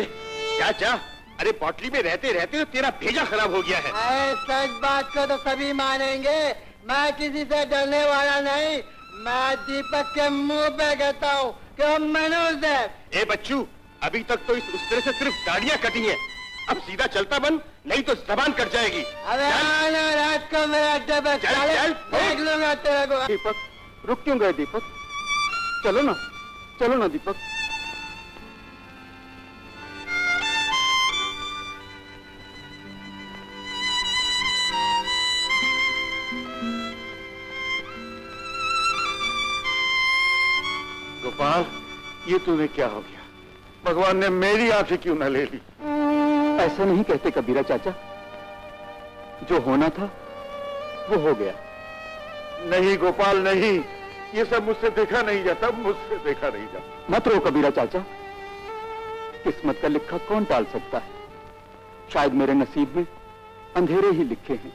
क्या क्या? अरे पॉटली में रहते रहते तो तेरा भेजा खराब हो गया है। अरे सच बात को तो सभी मानेंगे, मैं किसी से डरने वाला नहीं। मैं दीपक के मुंह पे कहता हूँ कि वो मनुष्य है। ए बच्चू, अभी तक तो उस तरह से सिर्फ दाढ़ियां कटी हैं, अब सीधा चलता बन, नहीं तो जबान कट जाएगी। अरे आना रात को मेरा अड्डे पे चल, चले, चल, देख लूंगा तेरे को। दीपक, रुक क्यों गए दीपक? चलो ना, चलो ना दीपक। गोपाल, ये तुम्हें क्या हो गया? भगवान ने मेरी आंखें क्यों न ले ली? ऐसा नहीं कहते कबीरा चाचा, जो होना था वो हो गया। नहीं गोपाल नहीं, ये सब मुझसे देखा नहीं जाता, मुझसे देखा नहीं जाता। मत रो कबीरा चाचा, किस्मत का लिखा कौन टाल सकता है? शायद मेरे नसीब में अंधेरे ही लिखे हैं।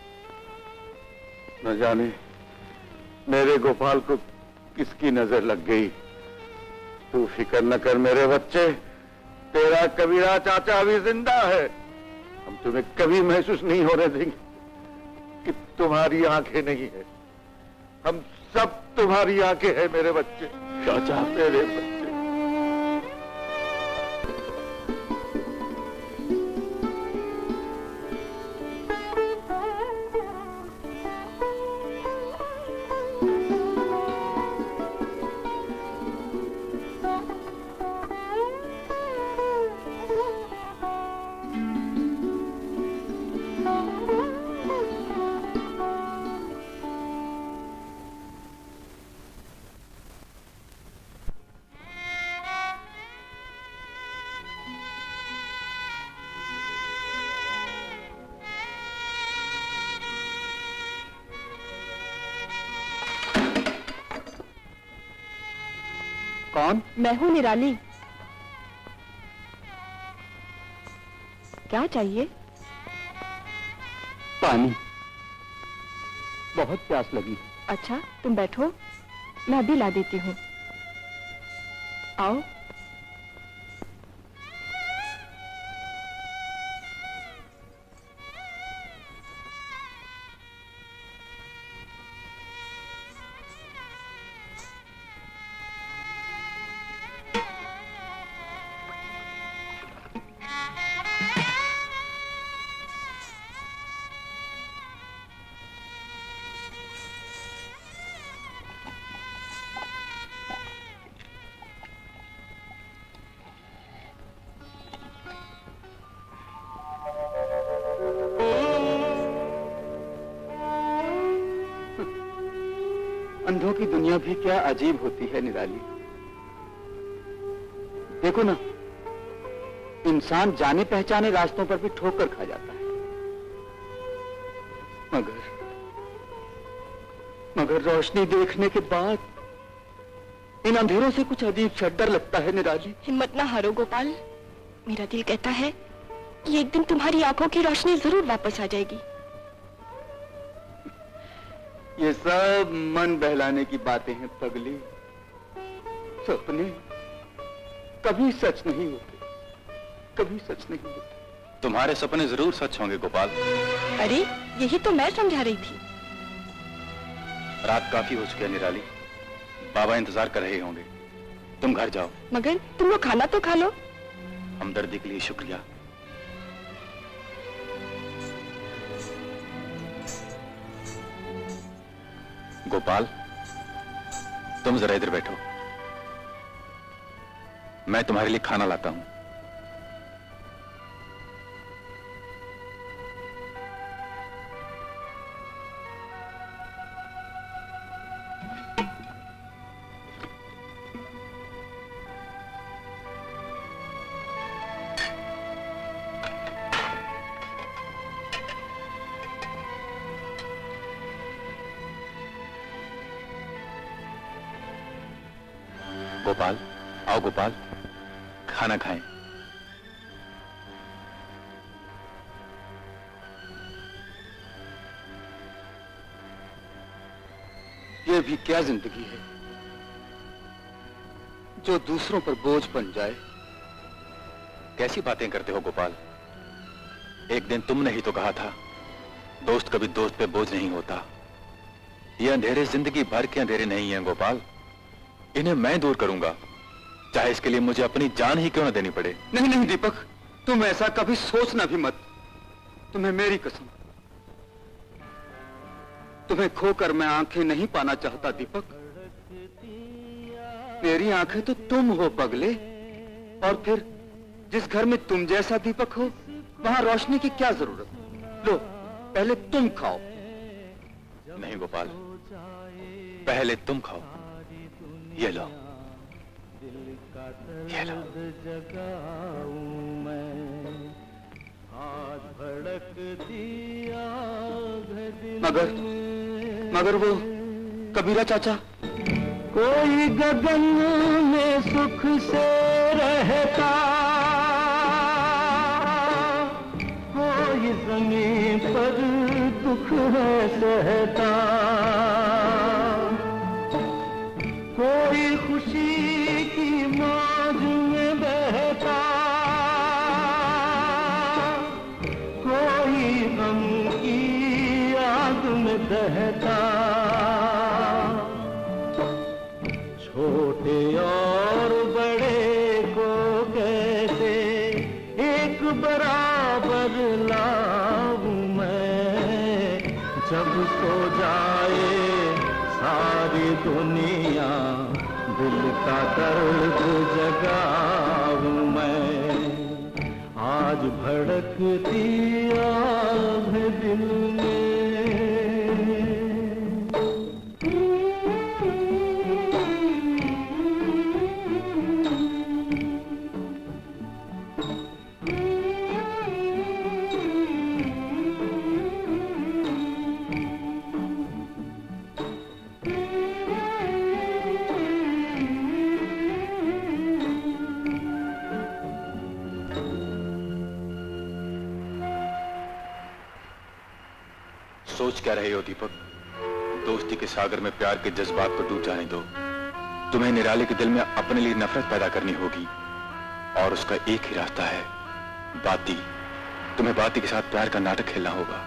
न जाने मेरे गोपाल को किसकी नजर लग गई। तू फिक्र न कर मेरे बच्चे, तेरा कबीरा चाचा अभी जिंदा है। हम तुम्हें कभी महसूस नहीं होने देंगे कि तुम्हारी आंखें नहीं है। हम सब तुम्हारी आंखें हैं मेरे बच्चे। चाचा मेरे बच्चे। कौन? मैं हूँ निराली। क्या चाहिए? पानी, बहुत प्यास लगी। अच्छा तुम बैठो। मैं अभी ला देती हूँ। आओ। अंधों की दुनिया भी क्या अजीब होती है निराली। देखो ना, इंसान जाने पहचाने रास्तों पर भी ठोकर खा जाता है, मगर रोशनी देखने के बाद इन अंधेरों से कुछ अजीब सा डर लगता है निराली। हिम्मत ना हारो गोपाल, मेरा दिल कहता है कि एक दिन तुम्हारी आंखों की रोशनी जरूर वापस आ जाएगी। ये सब मन बहलाने की बातें हैं पगली। सपने कभी सच नहीं होते, कभी सच नहीं होते। तुम्हारे सपने जरूर सच होंगे गोपाल। अरे यही तो मैं समझा रही थी। रात काफी हो चुकी है निराली, बाबा इंतजार कर रहे होंगे, तुम घर जाओ। मगर तुम लोग खाना तो खा लो। हमदर्दी के लिए शुक्रिया। गोपाल, तुम जरा इधर बैठो, मैं तुम्हारे लिए खाना लाता हूं। गोपाल, आओ गोपाल, खाना खाएं। ये भी क्या जिंदगी है जो दूसरों पर बोझ बन जाए। कैसी बातें करते हो गोपाल, एक दिन तुमने ही तो कहा था दोस्त कभी दोस्त पे बोझ नहीं होता। ये अंधेरे जिंदगी भर के अंधेरे नहीं हैं गोपाल, इन्हें मैं दूर करूंगा, चाहे इसके लिए मुझे अपनी जान ही क्यों न देनी पड़े। नहीं नहीं दीपक, तुम ऐसा कभी सोचना भी मत। तुम्हें मेरी कसम, तुम्हें खोकर मैं आंखें नहीं पाना चाहता दीपक। मेरी आंखें तो तुम हो पगले, और फिर जिस घर में तुम जैसा दीपक हो वहां रोशनी की क्या जरूरत। लो पहले तुम खाओ। नहीं गोपाल, पहले तुम खाओ। ये लो, ये लो। मगर वो कबीरा चाचा। कोई गगन में सुख से रहता, कोई जमीन पर दुख है सहता, कोई खुशी की मौज में बहता, कोई गम की आग में दहता। छोटे और बड़े को कैसे एक बराबर लाऊं मैं, जब सो जाए सारी दुनिया दिल का दर्द जगाऊं मैं। आज भड़कती आग दिल में। सोच क्या रहे हो दीपक? दोस्ती के सागर में प्यार के जज्बात को डूब जाने दो। तुम्हें निराले के दिल में अपने लिए नफरत पैदा करनी होगी और उसका एक ही रास्ता है, बाती। तुम्हें बाती के साथ प्यार का नाटक खेलना होगा।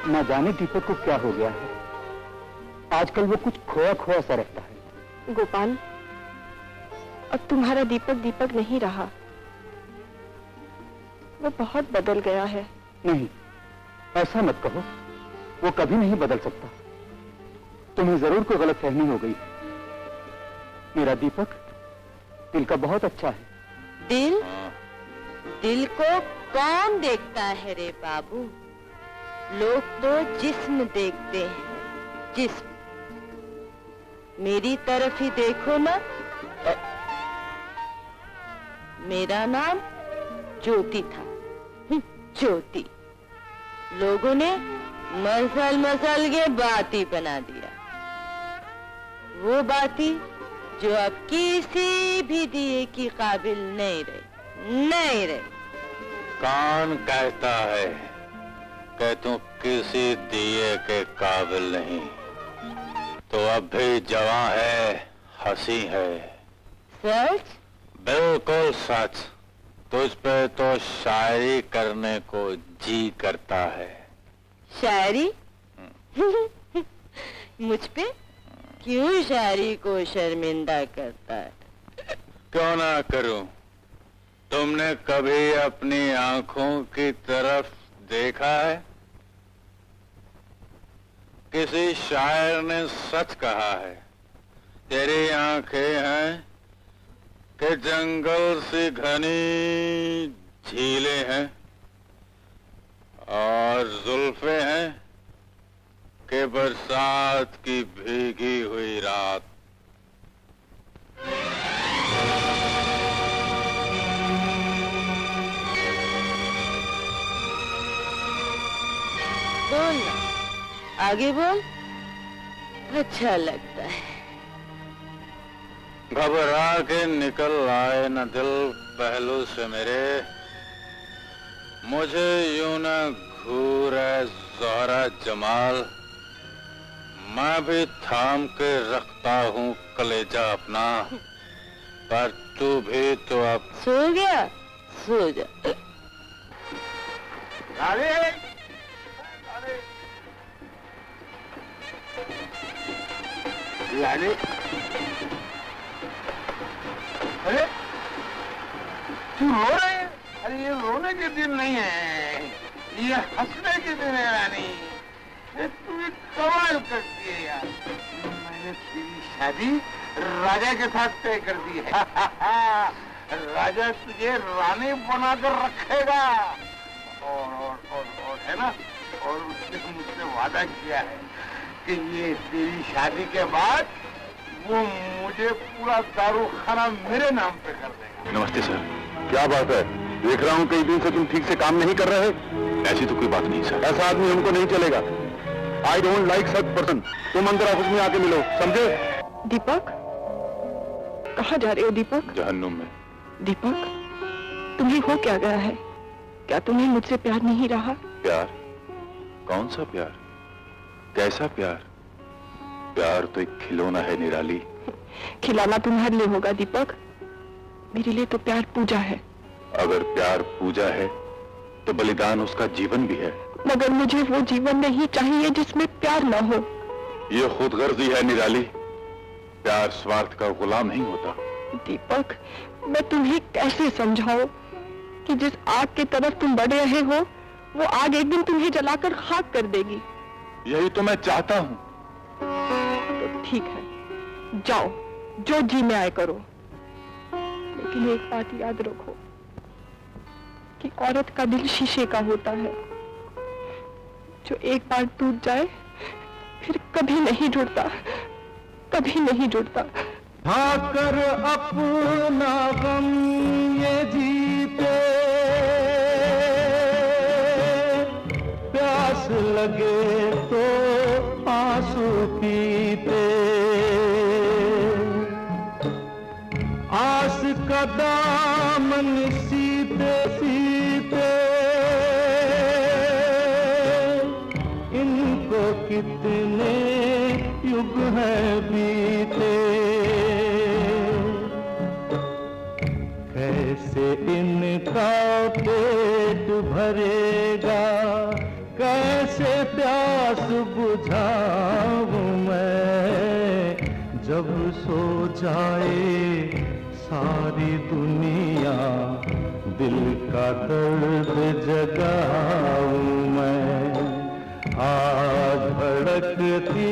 न जाने दीपक को क्या हो गया है, आजकल वो कुछ खोया खोया सा रहता है। गोपाल, अब तुम्हारा दीपक दीपक नहीं रहा, वो बहुत बदल गया है। नहीं, ऐसा मत कहो, वो कभी नहीं बदल सकता। तुम्हें जरूर कोई गलतफहमी हो गई। मेरा दीपक दिल का बहुत अच्छा है। दिल? दिल को कौन देखता है रे बाबू? लोग तो जिस्म देखते हैं, जिस्म। मेरी तरफ ही देखो ना। मेरा नाम ज्योति था, ज्योति। लोगों ने मसल मसल के बाती बना दिया। वो बाती जो अब किसी भी दिए की काबिल नहीं रही, नहीं रही। कौन कहता है कि तुम किसी दिए के काबिल नहीं? तो अब भी जवां है, हंसी है। सच? बिल्कुल सच। तुझ पे तो शायरी करने को जी करता है। शायरी? मुझ पे क्यों शायरी को शर्मिंदा करता है? क्यों ना करूं? तुमने कभी अपनी आंखों की तरफ देखा है? किसी शायर ने सच कहा है, तेरी आंखें हैं कि जंगल से घनी झीलें हैं और जुल्फे हैं कि बरसात की भीगी हुई रात। बोल ना, आगे बोल, अच्छा लगता है। घबरा के निकल आए न दिल पहलू से मेरे, मुझे यूं न घूरे ज़ोहरा जमाल। मैं भी थाम के रखता हूँ कलेजा अपना, पर तू भी तो अब सो गया? सो जा। अरे अरे तू रो रहे है? अरे ये रोने के दिन नहीं है, ये हंसने के दिन है रानी। तू एक कमाल करती है यार। मैंने तेरी शादी राजा के साथ तय कर दी है। राजा तुझे रानी बनाकर रखेगा और है ना, और उसने मुझसे वादा किया है कि ये तेरी शादी के बाद वो मुझे पूरा दारूखाना मेरे नाम पे कर देगा। नमस्ते सर। क्या बात है? देख रहा हूँ कई दिन से तुम ठीक से काम नहीं कर रहे। ऐसी तो कोई बात नहीं सर। ऐसा आदमी हमको नहीं चलेगा। I don't like such person. तुम अंदर ऑफिस में आके मिलो, समझे? दीपक, कहाँ जा रहे हो दीपक? जहन्नुम में। दीपक, तुम्हें हो क्या गया है? क्या तुम्हें मुझसे प्यार नहीं रहा? प्यार? कौन सा प्यार? कैसा प्यार? प्यार तो एक खिलौना है निराली। खिलाना तुम्हारे लिए होगा दीपक, मेरे लिए तो प्यार पूजा है। अगर प्यार पूजा है तो बलिदान उसका जीवन भी है। मगर मुझे वो जीवन नहीं चाहिए जिसमें प्यार न हो। ये खुदगर्जी है निराली। प्यार स्वार्थ का गुलाम नहीं होता। दीपक, मैं तुम्हें कैसे समझाऊं कि जिस आग की तरफ तुम बढ़ रहे हो वो आग एक दिन तुम्हें जलाकर खाक कर देगी। यही तो मैं चाहता हूँ। तो ठीक है, जाओ, जो जी में आए करो, लेकिन एक बात याद रखो कि औरत का दिल शीशे का होता है, जो एक बार टूट जाए फिर कभी नहीं जुड़ता, कभी नहीं जुड़ता। भाकर अपना गम ये जीते, प्यास प्यास लगे तो आंसू पीते, आस का दामन सीते सीते इनको कितने युग हैं बीते। कैसे इनका पेट भरेगा, कैसे प्यास बुझाऊं मैं, जब सो जाए सारी दुनिया दिल का दर्द जगाऊं मैं। आग भड़कती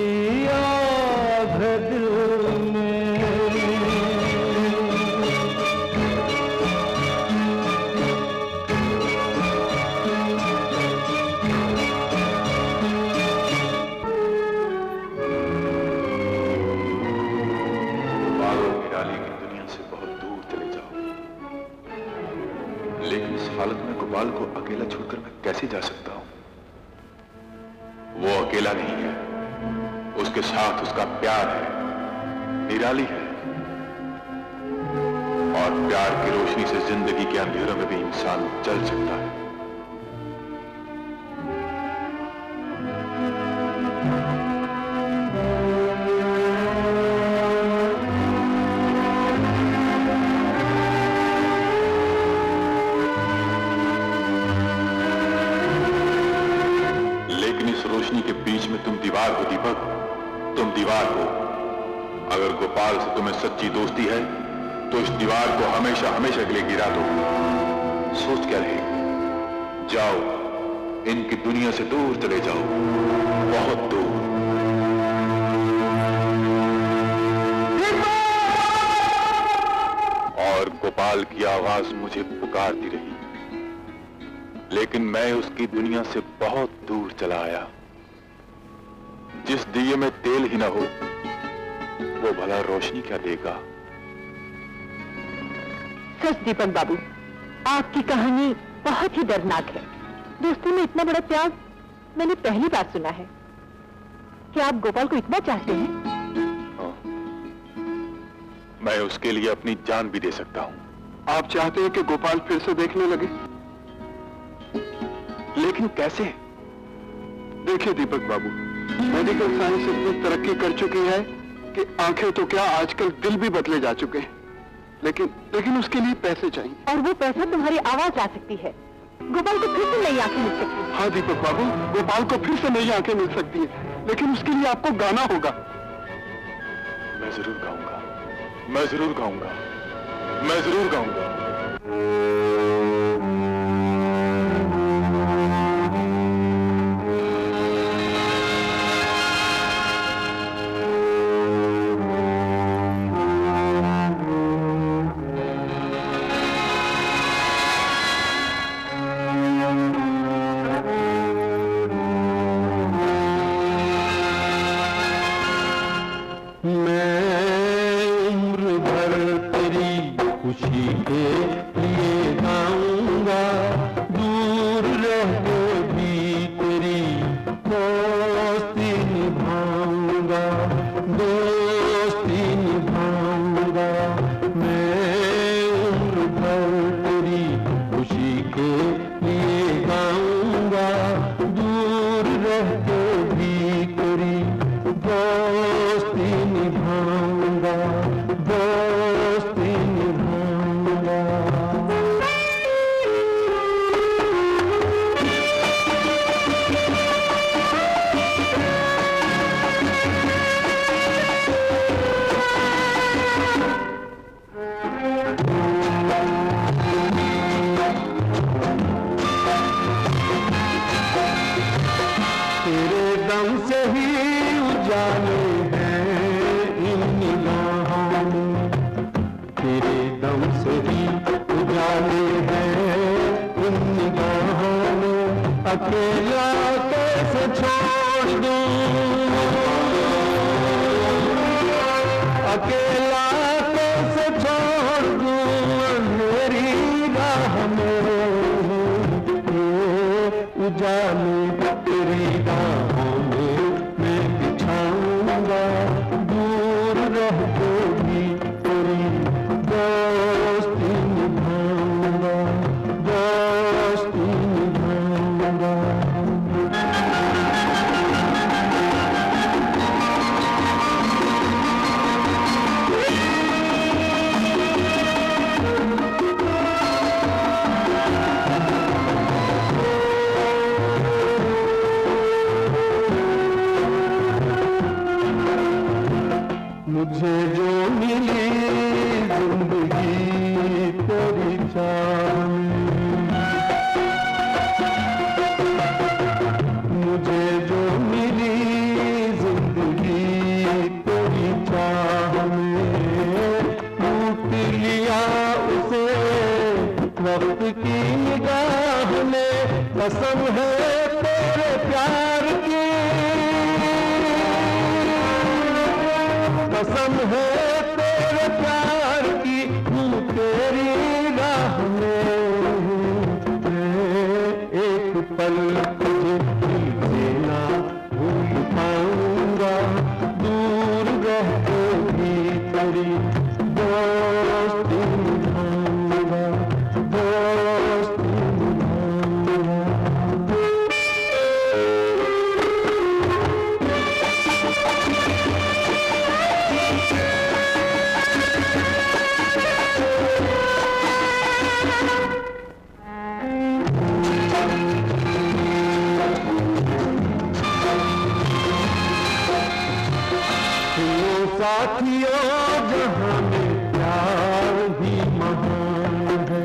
आग दिल में, लेकिन इस हालत में गोपाल को अकेला छोड़कर मैं कैसे जा सकता हूं? वो अकेला नहीं है, उसके साथ उसका प्यार है, निराली है। और प्यार की रोशनी से जिंदगी के अंधेरों में भी इंसान जल सकता है। रोशनी के बीच में तुम दीवार हो दीपक, तुम दीवार हो। अगर गोपाल से तुम्हें सच्ची दोस्ती है तो इस दीवार को हमेशा हमेशा के लिए गिरा दो। सोच क्या रहे, जाओ इनकी दुनिया से दूर चले जाओ, बहुत दूर। और गोपाल की आवाज मुझे पुकारती रही, लेकिन मैं उसकी दुनिया से बहुत दूर चला आया। जिस दिए में तेल ही ना हो वो भला रोशनी क्या देगा? सच दीपक बाबू, आपकी कहानी बहुत ही दर्दनाक है। दोस्ती में इतना बड़ा त्याग मैंने पहली बार सुना है। क्या आप गोपाल को इतना चाहते हैं? हाँ, मैं उसके लिए अपनी जान भी दे सकता हूं। आप चाहते हैं कि गोपाल फिर से देखने लगे? लेकिन कैसे? देखिए दीपक बाबू, मेडिकल साइंस इतनी तरक्की कर चुकी है कि आंखें तो क्या आजकल दिल भी बदले जा चुके हैं। लेकिन उसके लिए पैसे चाहिए। और वो पैसा तुम्हारी आवाज ला सकती है। गोपाल को फिर से नई आंखें मिल सकती है। हाँ दीपक बाबू, गोपाल को फिर से नई आंखें मिल सकती है, लेकिन उसके लिए आपको गाना होगा। मैं जरूर गाऊंगा, मैं जरूर गाऊंगा, मैं जरूर गाऊंगा। अकेला कैसे छोड़ दूं, अकेला कैसे छोड़ दूं अंधेरी राह में, ये उजाले तेरे तेरी राहों में मैं बिछाऊंगा, दूर रह के भी तेरी दोस्ती निभाऊंगा, दोस्ती निभाऊंगा। मुझे जो मिली जिंदगी तेरी चाह में, मुझे जो मिली जिंदगी तेरी चाह में, लूट लिया उसे वक्त की निगाह ने, कसम है तेरे प्यार की, कसम है तेरे प्यार की, हूँ तेरी राह में, एक पल तुझे दिल से ना भूल पाऊंगा, दूर रह के भी तेरी दोस्ती निभाऊंगा, दोस्ती निभाऊंगा। साथियों जहां में प्यार ही महान है,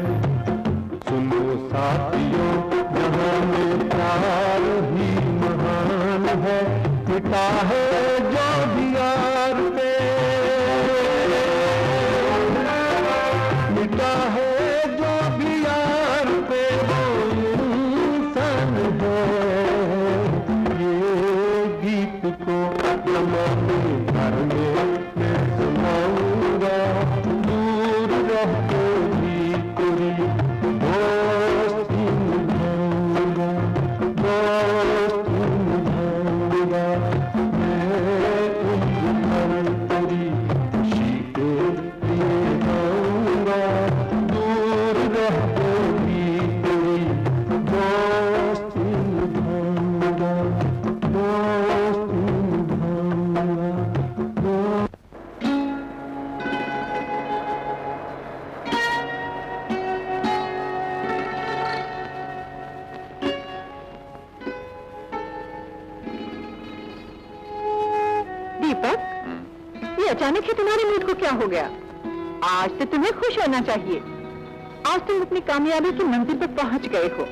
सुनो साथियों जहां में प्यार ही महान है, पिता है जो भी यार पे, मिटा है जो भी यार पे, वो इंसान है। ये गीत को जमाने भर में मैं सुनाऊंगा, दूर रह के भी तेरी दोस्ती निभाऊंगा, दोस्ती निभाऊंगा। मैं उम्र भर तेरी खुशी के लिए गाऊंगा, दूर रह के भी तेरी दोस्ती निभाऊंगा, दोस्ती निभाऊंगा। दीपक, ये अचानक ही तुम्हारे मूड को क्या हो गया? आज तो तुम्हें खुश होना चाहिए। आज तुम अपनी कामयाबी की मंजिल पर पहुंच गए हो।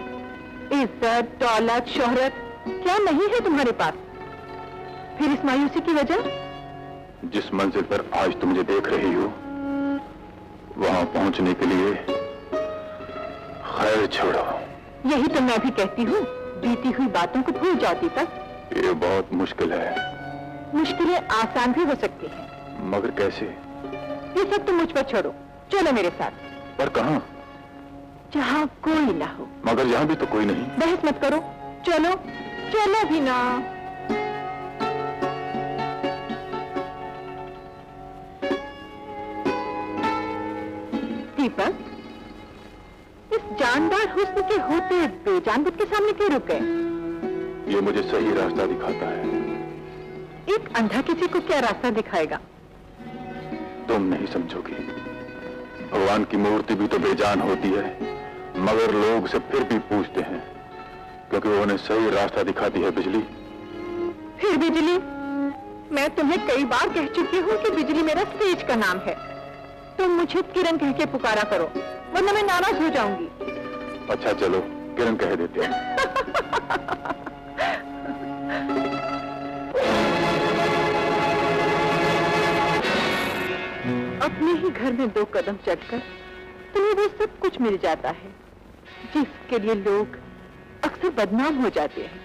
इज्जत, दौलत, शोहरत क्या नहीं है तुम्हारे पास? फिर इस मायूसी की वजह? जिस मंजिल पर आज तुम मुझे देख रही हो, वहां पहुंचने के लिए खैर छोड़ो। यही तो मैं भी कहती हूँ, बीती हुई बातों को भूल जाओ दीपक। ये बहुत मुश्किल है। मुश्किलें आसान भी हो सकती हैं। मगर कैसे? ये सब तो मुझ पर छोड़ो, चलो मेरे साथ। पर कहां? जहाँ कोई ना हो। मगर यहाँ भी तो कोई नहीं। बहस मत करो, चलो, चलो भी ना। दीपक, इस जानदार हुस्न के होते बेजान बुत के सामने क्यों रुक गए? ये मुझे सही रास्ता दिखाता है। एक अंधा किसी को क्या रास्ता दिखाएगा? तुम नहीं समझोगी। भगवान की मूर्ति भी तो बेजान होती है, मगर लोग उसे फिर भी पूछते हैं, क्योंकि वो उन्हें सही रास्ता दिखाती है बिजली। फिर बिजली? मैं तुम्हें कई बार कह चुकी हूँ कि बिजली मेरा स्टेज का नाम है। तुम मुझे किरण कह के पुकारा करो, वरना मैं नाराज हो जाऊंगी। अच्छा चलो, किरण कह देते हैं। अपने ही घर में 2 कदम चढ़कर तुम्हें वो सब कुछ मिल जाता है जिसके लिए लोग अक्सर बदनाम हो जाते हैं।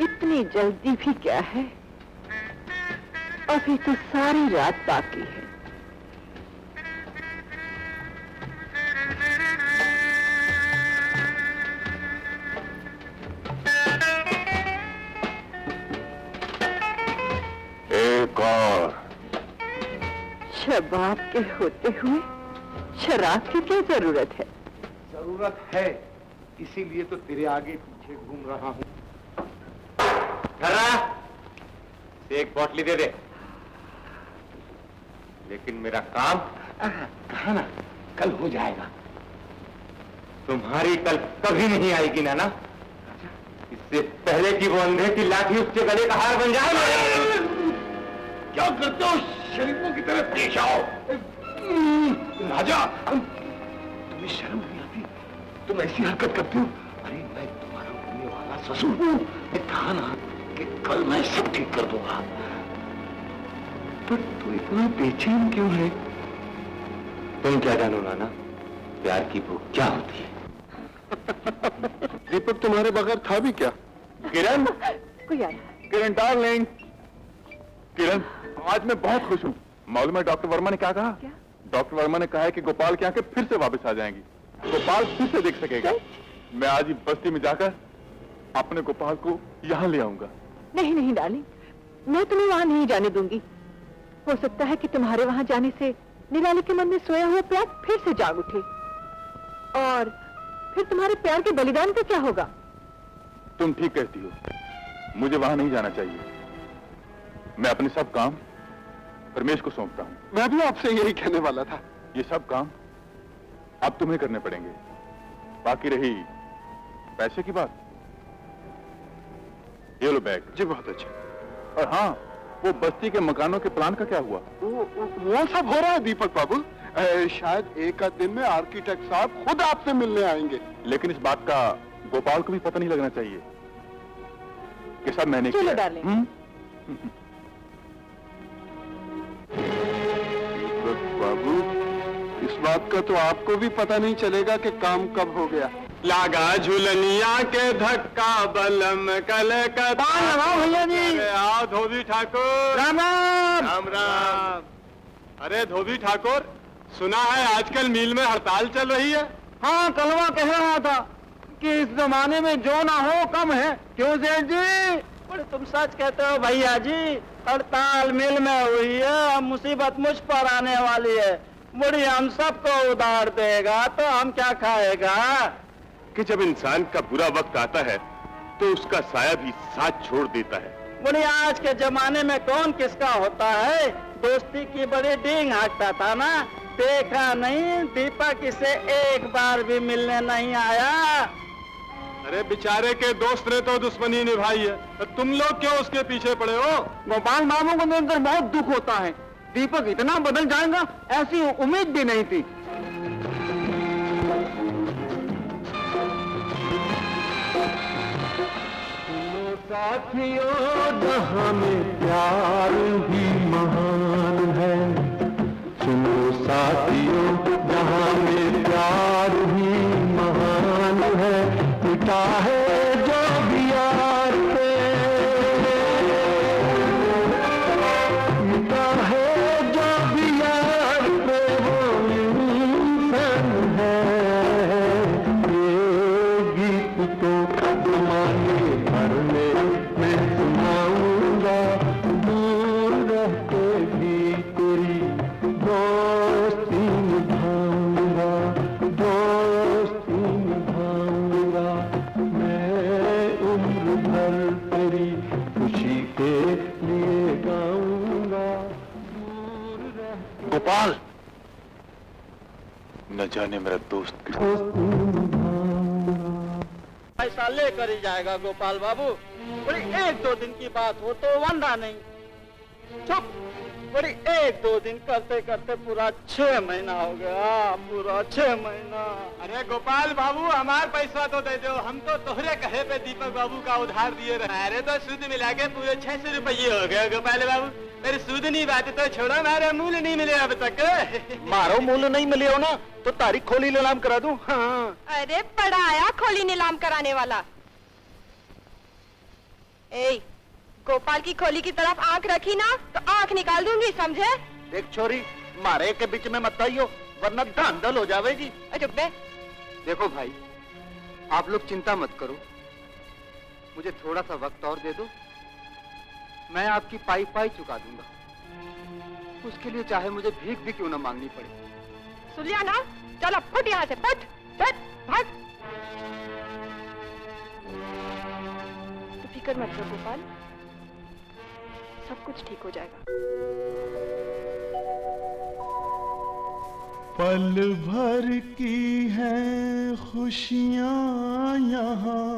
इतनी जल्दी भी क्या है? अभी तो सारी रात बाकी है। एक और। शबाब के होते हुए शराब की क्या जरूरत है? जरूरत है, इसीलिए तो तेरे आगे पीछे घूम रहा हूँ। एक बोतली दे दे, लेकिन मेरा काम कहा ना, कल हो जाएगा। तुम्हारी कल कभी नहीं आएगी नाना। इससे पहले कि वो अंधे की लाठी उसके गले का हार बन जाए। क्या करते हो? शरीफों की तरह पेश आओ। राजा, तुम्हें शर्म नहीं आती? तुम ऐसी हरकत करते हो? अरे मैं तुम्हारा होने वाला ससुर हूँ। मैं कहा ना कि कल मैं सब ठीक कर दूंगा। पर तू इतना बेचैन क्यों है? तुम क्या जानो नाना, प्यार की भूख क्या होती है। दीपक तुम्हारे बगैर था भी क्या? किरण, कोई आया? किरण डार्लिंग, किरण आज मैं बहुत खुश हूँ। मालूम है डॉक्टर वर्मा ने क्या कहा? क्या? डॉक्टर वर्मा ने कहा है कि गोपाल की आंखें फिर से वापस आ जाएंगी। गोपाल फिर से देख सकेगा। मैं आज ही बस्ती में जाकर अपने गोपाल को यहाँ ले आऊंगा। नहीं नहीं डार्लिंग, मैं तुम्हें वहाँ नहीं जाने दूंगी। हो सकता है कि तुम्हारे वहाँ जाने से निराली के मन में सोया हुआ प्यार फिर से जाग उठे, और फिर तुम्हारे प्यार के बलिदान का क्या होगा? तुम ठीक कहती हो, मुझे वहां नहीं जाना चाहिए। मैं अपने सब काम परमेश को सौंपता हूँ। मैं भी आपसे यही कहने वाला था। ये सब काम अब तुम्हें करने पड़ेंगे। बाकी रही पैसे की बात, ये लो बैग। जी बहुत अच्छा। और हाँ, वो बस्ती के मकानों के प्लान का क्या हुआ? वो सब हो रहा है दीपक बाबू। शायद एक आध दिन में आर्किटेक्ट साहब खुद आपसे मिलने आएंगे। लेकिन इस बात का गोपाल को भी पता नहीं लगना चाहिए कि सब मैंने चलो किया। डार्लिंग। दीपक बाबू, इस बात का तो आपको भी पता नहीं चलेगा कि काम कब हो गया। लागा झुलनिया के धक्का बलम कल भैया जी। आओ धोबी ठाकुर। राम राम। राम राम। अरे धोबी ठाकुर, सुना है आजकल मिल में हड़ताल चल रही है? हाँ, कलवा कह रहा था कि इस जमाने में जो ना हो कम है। क्यों सेठ जी? बोले तुम सच कहते हो भैया जी। हड़ताल मिल में हुई है, अब मुसीबत मुझ पर आने वाली है। बुढ़ी हम सबको उधार देगा तो हम क्या खाएगा? कि जब इंसान का बुरा वक्त आता है तो उसका साया भी साथ छोड़ देता है। बोले आज के जमाने में कौन किसका होता है? दोस्ती की बड़ी डींग हाँकता था ना। देखा नहीं, दीपक इसे एक बार भी मिलने नहीं आया। अरे बेचारे के दोस्त ने तो दुश्मनी निभाई है, तो तुम लोग क्यों उसके पीछे पड़े हो? गोपाल मामू को देखकर बहुत दुख होता है। दीपक इतना बदल जाएगा ऐसी उम्मीद भी नहीं थी। साथियों, जहां में प्यार भी महान है। सुनो साथियों, जहां में प्यार भी महान है। मिटा है जो भी यार पे, मिटा है जो भी यार पे, वो इंसान है। ये गीत तो जमाने भर में मैं सुनाऊंगा। दूर रहते भी तेरी दोस्ती निभाऊंगा, दोस्ती निभाऊंगा। मैं उम्र भर तेरी खुशी के लिए गाऊंगा। दूर रहते गोपाल, न जाने मेरा दोस्त पैसा लेकर ही जाएगा गोपाल बाबू। बड़ी एक दो दिन की बात हो तो वंडा नहीं। चुप। बड़ी एक दो दिन करते करते पूरा 6 महीना हो गया। पूरा 6 महीना। अरे गोपाल बाबू, हमार पैसा तो दे दो। हम तो तोहरे कहे पे दीपक बाबू का उधार दिए रहे। अरे तो सूद मिला के पूरे 600 रुपये हो गए गोपाल बाबू। मेरी सूद नहीं बात तो छोड़ो, मारे मूल नहीं मिले अब तक। मारो मूल नहीं मिले हो ना तो तारीख खोली नीलाम करा दूं। हाँ। अरे पड़ा आया खोली नीलाम कराने वाला। ए, गोपाल की खोली की तरफ आंख रखी ना तो आंख निकाल दूंगी, समझे? देख छोरी, मारे के बीच में मत आइयो, वरना धांधल हो जावेगी। चुप बे। देखो भाई, आप लोग चिंता मत करो, मुझे थोड़ा सा वक्त और दे दो, मैं आपकी पाई पाई चुका दूंगा। उसके लिए चाहे मुझे भीख भी क्यों न मांगनी पड़े। सुन लिया ना? चलो फुट यहाँ से, फुट, फुट, भाग। तू फिक्र मत कर गोपाल, सब कुछ ठीक हो जाएगा। पल भर की है खुशियां यहाँ,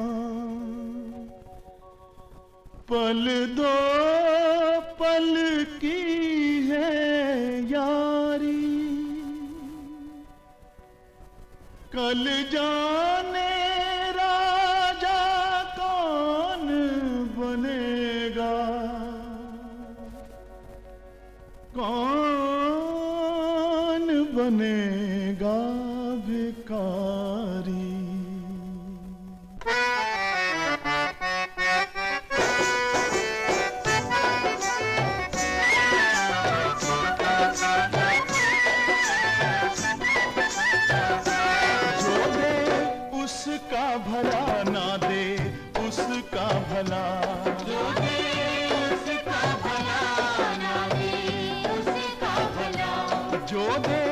पल दो पल की है यारी, कल जाने राजा कौन बनेगा, कौन बनेगा भिखारी। उसका भला ना दे, उसका भला जो दे, उसका भला ना दे, उसका भला जो दे,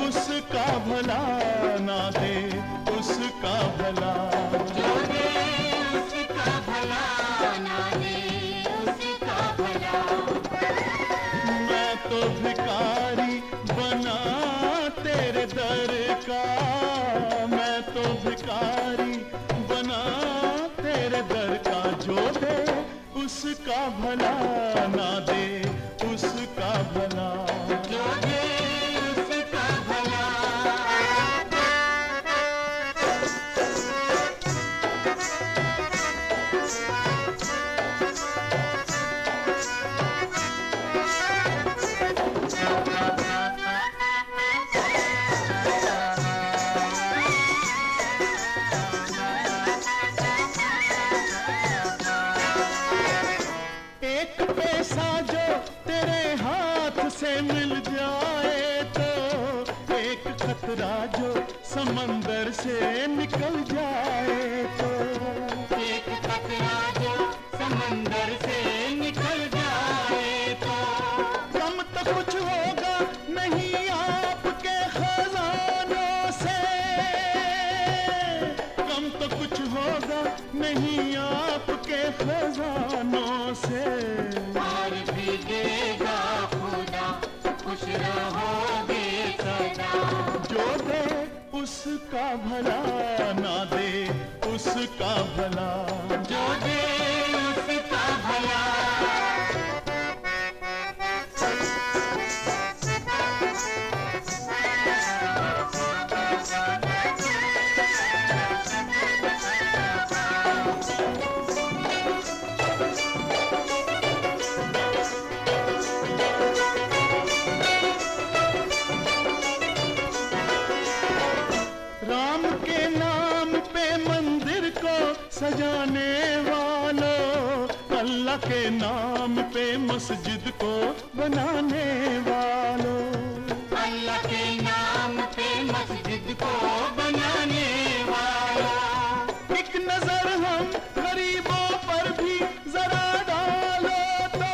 उसका भला ना दे, उसका भला जो दे, उसका भला ना दे, उसका भला। मैं तो भिखारी बना तेरे दर का, मैं तो भिखारी बना तेरे दर का, जो दे उसका भला ना दे, उसका भला जो दे, उसका भला। एक पैसा जो तेरे हाथ से मिल जाए तो, एक खतरा जो समंदर से निकल जाए तो, एक खतरा जो समंदर से निकल जाए तो, कम तो कुछ होगा नहीं आपके खजानों से, कम तो कुछ होगा नहीं आपके खजानों से, और भी देगा खुदा, खुश रहोगे सदा। जो दे उसका भला ना दे, उसका भला जो दे, उसका भला। राम के नाम पे मंदिर को सजाने वालों, अल्लाह के नाम पे मस्जिद को बनाने वालों, अल्लाह के नाम पे मस्जिद को बनाने वालों, एक नजर हम गरीबों पर भी जरा डालो तो,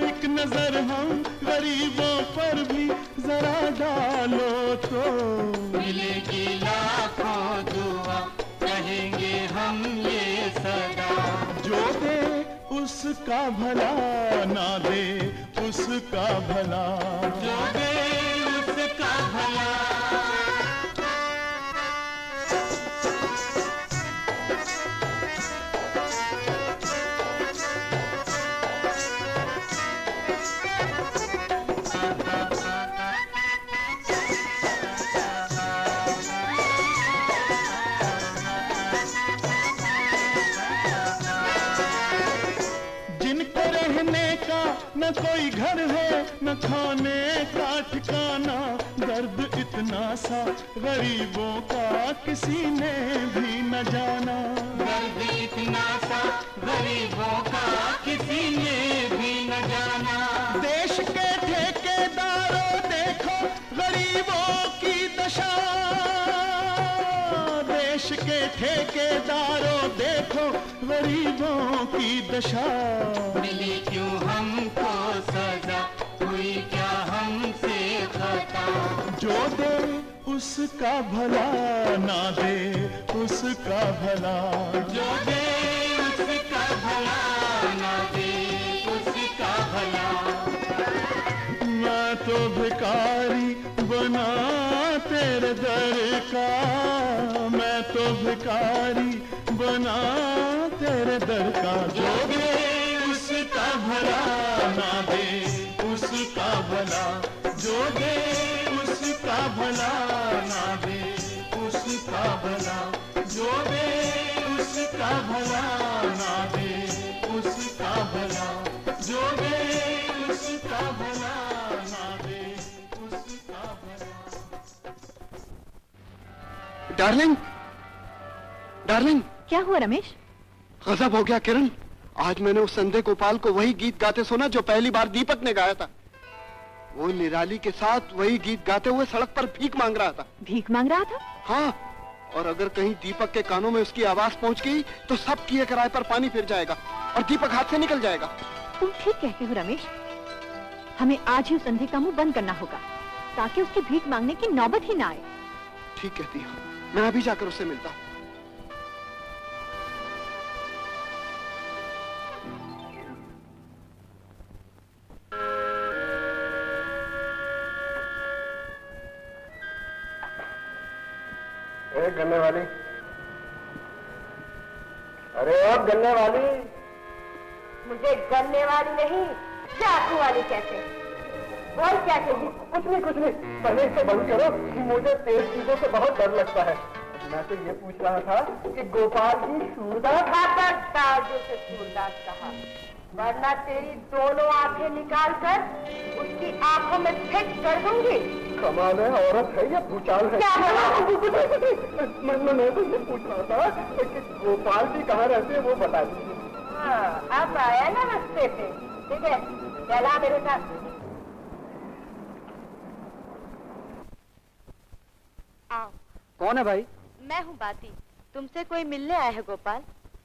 एक नजर हम गरीबों पर भी जरा डालो तो, मिलेगी लाखों दुआ, कहेंगे हम ये सदा। जो दे उसका भला ना दे, उसका भला जो दे, उसका भला। न कोई घर है न खाने का ठिकाना, दर्द इतना सा गरीबों का किसी ने भी न जाना। दर्द इतना सा गरीबों का किसी ने भी न जाना। देश के ठेकेदारों देखो गरीबों की दशा, देश के ठेकेदारों देखो गरीबों की दशा। मिली क्यों हमको सजा, हुई क्या हमसे खता। जो दे उसका भला, ना दे उसका भला। जो दे उसका भला, ना दे उसका भला। मैं तो भिखारी बना तेरे दर का, मैं तो भिखारी बना तेरे दर का। जो दे उसका भला, ना दे उसका भला। जो दे उसका भला, ना दे उसका भला। जो दे उसका भला, ना दे उसका भला। जो दे उसका भला, ना दे उसका भला। डार्लिंग, डार्लिंग, क्या हुआ रमेश? गजब हो गया किरण। आज मैंने उस संध्या गोपाल को वही गीत गाते सुना जो पहली बार दीपक ने गाया था। वो निराली के साथ वही गीत गाते हुए सड़क पर भीख मांग रहा था। भीख मांग रहा था? हाँ, और अगर कहीं दीपक के कानों में उसकी आवाज पहुंच गई तो सब किए किराए पर पानी फिर जाएगा और दीपक हाथ से निकल जाएगा। तुम ठीक कहते हो रमेश, हमें आज ही उस अंधे का मुंह बंद करना होगा ताकि उसकी भीख मांगने की नौबत ही ना आए। ठीक कहती हो, मैं अभी जाकर उससे मिलता हूँ। गन्ने वाली, अरे अब गन्ने वाली। मुझे गन्ने वाली नहीं, चाकू वाली कहते। बोल क्या चाहिए? कुछ नहीं कुछ नहीं, पहले इससे बंद करो कि मुझे तेज चीजों से बहुत डर लगता है। मैं तो ये पूछ रहा था कि गोपाल की सूरदास। खबरदार जो से सूरदास कहा, वरना तेरी दोनों आंखें निकाल कर उसकी आंखों में फिट कर दूंगी। कमाल है, औरत है या भूचाल है? क्या बोला? मैं तो ये पूछ रहा था कि गोपाल जी कहाँ रहते हैं वो बता दीजिए। हाँ, अब आया ना रास्ते पे। ठीक है, चला मेरे साथ। आओ। कौन है भाई? मैं हूँ बाती। तुमसे कोई मिलने आया है गोपाल?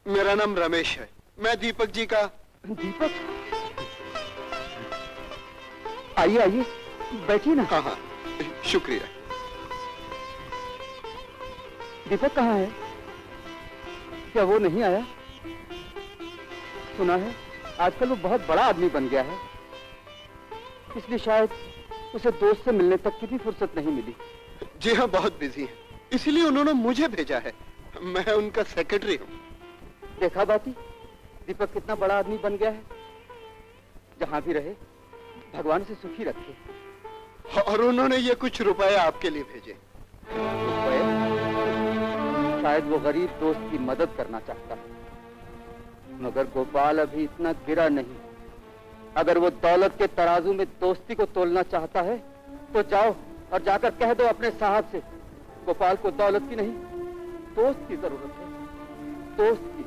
मेरा नाम रमेश है, मैं दीपक जी का। दीपक? आइए आइए, बैठिए ना। हाँ हाँ, शुक्रिया। दीपक कहाँ है? क्या वो नहीं आया? सुना है आजकल वो बहुत बड़ा आदमी बन गया है, इसलिए शायद उसे दोस्त से मिलने तक की भी फुर्सत नहीं मिली। जी हाँ, बहुत बिजी है, इसलिए उन्होंने मुझे भेजा है। मैं उनका सेक्रेटरी हूँ। देखा बाती, दीपक कितना बड़ा आदमी बन गया है। जहाँ भी रहे भगवान से सुखी रखे। और उन्होंने ये कुछ रुपए आपके लिए भेजे। रुपए? शायद वो गरीब दोस्त की मदद करना चाहता है, मगर गोपाल अभी इतना गिरा नहीं। अगर वो दौलत के तराजू में दोस्ती को तोलना चाहता है तो जाओ और जाकर कह दो अपने साहब से, गोपाल को दौलत की नहीं दोस्त की जरूरत है, दोस्त की।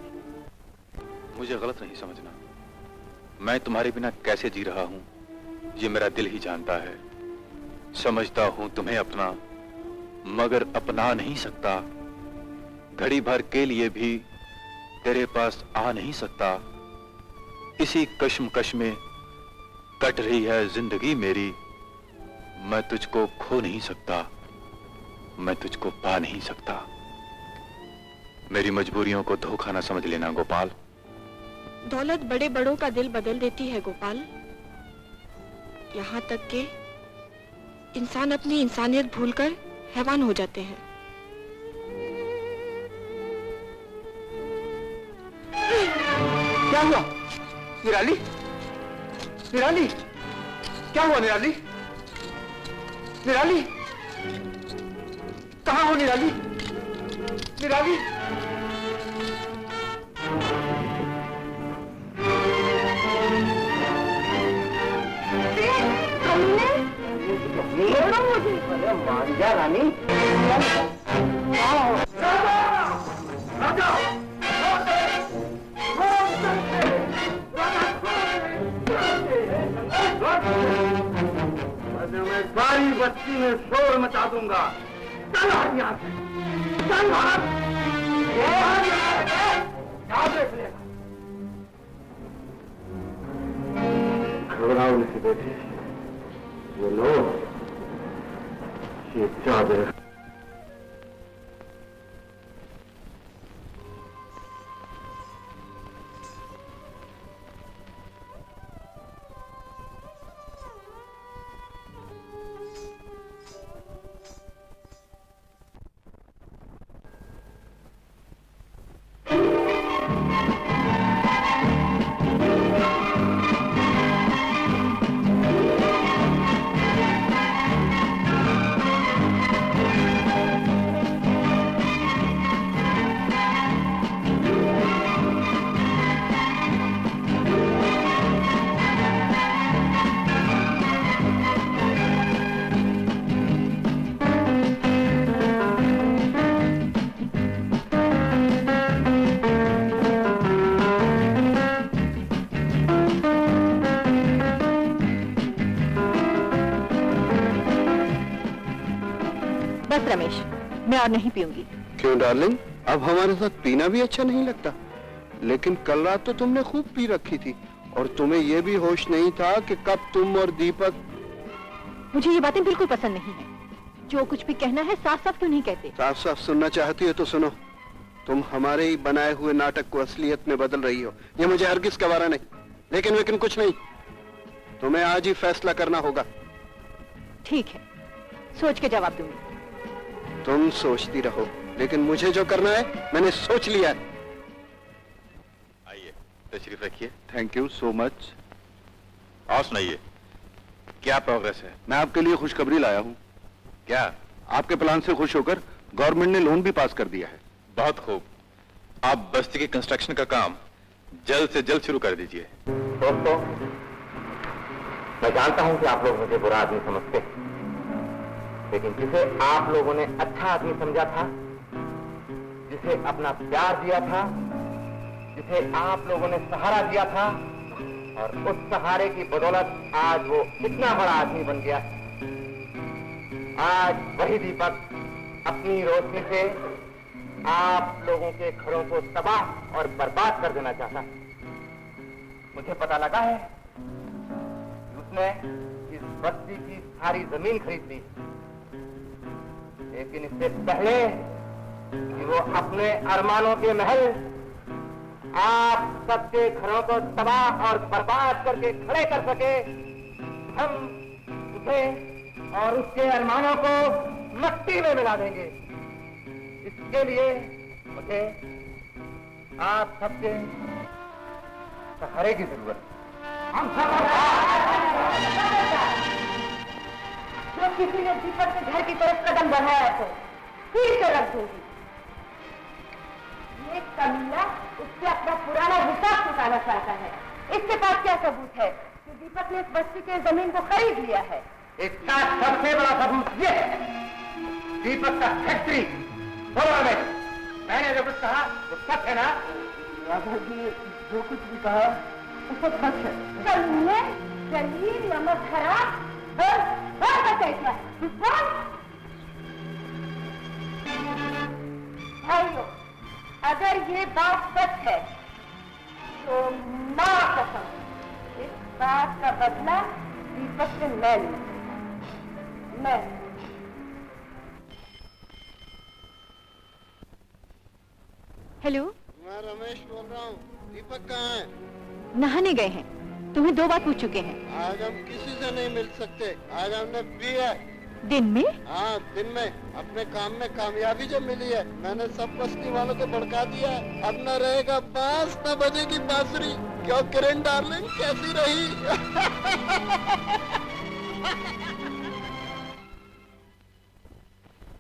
मुझे गलत नहीं समझना, मैं तुम्हारे बिना कैसे जी रहा हूं ये मेरा दिल ही जानता है। समझता हूं तुम्हें अपना, मगर अपना नहीं सकता। घड़ी भर के लिए भी तेरे पास आ नहीं सकता। इसी कश्मकश में कट रही है जिंदगी मेरी। मैं तुझको खो नहीं सकता, मैं तुझको पा नहीं सकता। मेरी मजबूरियों को धोखा ना समझ लेना गोपाल। दौलत बड़े बड़ों का दिल बदल देती है गोपाल। यहाँ तक कि इंसान अपनी इंसानियत भूलकर हैवान हो जाते हैं। क्या हुआ निराली? निराली, क्या हुआ निराली? निराली, कहाँ हो निराली? निराली, कमीने, छोड़ो मुझे। अरे मान जा रानी। मैं सारी बस्ती में शोर मचा दूंगा। चल यहाँ से, चल भाग। क्या देख लेगा? घबराओ नहीं बेटी, ये लो, ये चादर। बस रमेश, मैं और नहीं पीऊंगी। क्यों डार्लिंग, अब हमारे साथ पीना भी अच्छा नहीं लगता? लेकिन कल रात तो तुमने खूब पी रखी थी और तुम्हें यह भी होश नहीं था कि कब तुम और दीपक। मुझे ये बातें बिल्कुल पसंद नहीं है। जो कुछ भी कहना है साफ साफ क्यों नहीं कहते? साफ साफ सुनना चाहती हो तो सुनो। तुम हमारे ही बनाए हुए नाटक को असलियत में बदल रही हो, ये मुझे हरगिज गवारा नहीं। लेकिन कुछ नहीं, तुम्हें आज ही फैसला करना होगा। ठीक है, सोच के जवाब दूंगी। तुम सोचती रहो, लेकिन मुझे जो करना है मैंने सोच लिया है। आइए, तशरीफ रखिए। Thank you so much. और सुनाइए, क्या प्रोग्रेस है? मैं आपके लिए खुशखबरी लाया हूँ। क्या? आपके प्लान से खुश होकर गवर्नमेंट ने लोन भी पास कर दिया है। बहुत खूब। आप बस्ती के कंस्ट्रक्शन का काम जल्द से जल्द शुरू कर दीजिए। दोस्तों, मैं जानता हूं कि आप लोग मुझे बुरा आदमी समझते हैं, लेकिन जिसे आप लोगों ने अच्छा आदमी समझा था, जिसे अपना प्यार दिया था, जिसे आप लोगों ने सहारा दिया था, और उस सहारे की बदौलत आज वो इतना बड़ा आदमी बन गया। आज वही दीपक अपनी रोशनी से आप लोगों के घरों को तबाह और बर्बाद कर देना चाहता है। मुझे पता लगा है कि उसने इस बस्ती की सारी जमीन खरीद ली, लेकिन इससे पहले कि वो अपने अरमानों के महल आप सबके घरों को तबाह और बर्बाद करके खड़े कर सके, हम उसे और उसके अरमानों को मट्टी में मिला देंगे। इसके लिए मुझे आप सबके सहारे की जरूरत है। हम सब जो किसी ने दीपक के घर की तरफ कदम बढ़ाया तो फिर से रख दूंगी। ये कमीना उससे अपना पुराना हिसाब चुकाना चाहता है। इसके पास क्या सबूत है कि दीपक ने इस बस्ती के जमीन को खरीद लिया है? इसका सबसे बड़ा सबूत ये है, दीपक का फैक्ट्री। बोलो में मैंने जो कुछ कहा वो सच है ना? राधा जी जो कुछ भी कहा वो सब सच है। कमीने, जलील, नमक खराब, बोल बताए क्या? बोल। भाइयों, अगर ये बात सच है तो मां कसम, इस बात का बदला दीपक से मैं लूंगा। मैं हेलो, मैं रमेश बोल रहा हूँ। दीपक कहाँ है? नहाने गए हैं। तुम्हें 2 बार पूछ चुके हैं। आज हम किसी से नहीं मिल सकते। आज हमने पी है। दिन में? हाँ, दिन में। अपने काम में कामयाबी जो मिली है, मैंने सब बस्ती वालों को भड़का दिया है। अब न रहेगा बांस, न बजेगी बांसुरी। क्यों किरण डार्लिंग, कैसी रही?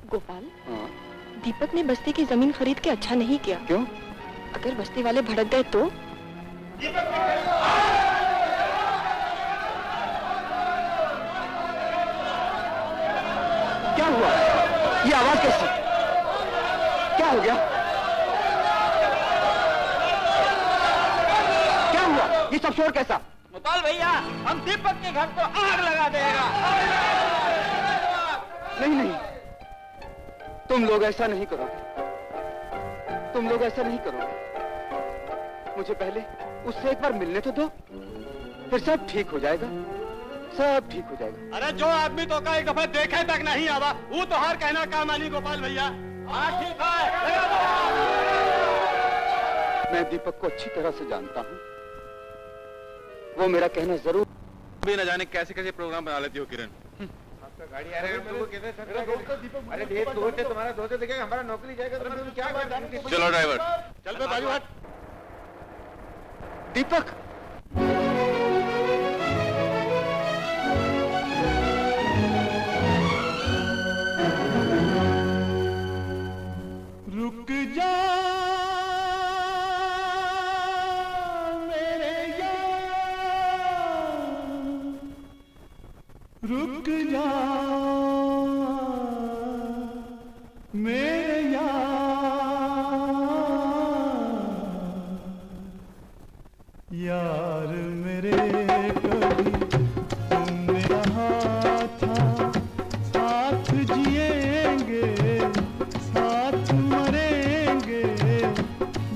गोपाल, दीपक ने बस्ती की जमीन खरीद के अच्छा नहीं किया। क्यों? अगर बस्ती वाले भड़क गए तो? क्या हुआ? ये आवाज कैसी? क्या हो गया? क्या हुआ? ये सब शोर कैसा? गोपाल भैया, हम दीपक के घर को आग लगा देगा। नहीं नहीं, तुम लोग ऐसा नहीं करोगे, तुम लोग ऐसा नहीं करोगे। मुझे पहले उससे एक बार मिलने तो दो, फिर सब ठीक हो जाएगा, सब ठीक हो जाएगा। अरे जो आदमी तो का एक दफा देखे तक नहीं आवा, वो तो हर कहना काम आनी गोपाल भैया। हाँ ठीक है। मैं दीपक को अच्छी तरह से जानता हूँ, वो मेरा कहना जरूर। भी न जाने कैसे कैसे प्रोग्राम बना लेती हो किरण। गाड़ी आ रही है, अरे दोस्त है तुम्हारा, दोस्त देखेगा हमारा नौकरी जाएगा तो क्या कर। चलो ड्राइवर, चल बे बाजू हट। दीपक, रुक जा मेरे यार, रुक जा मेरे यार मेरे कभी तुमने कहा था साथ जिएंगे साथ मरेंगे,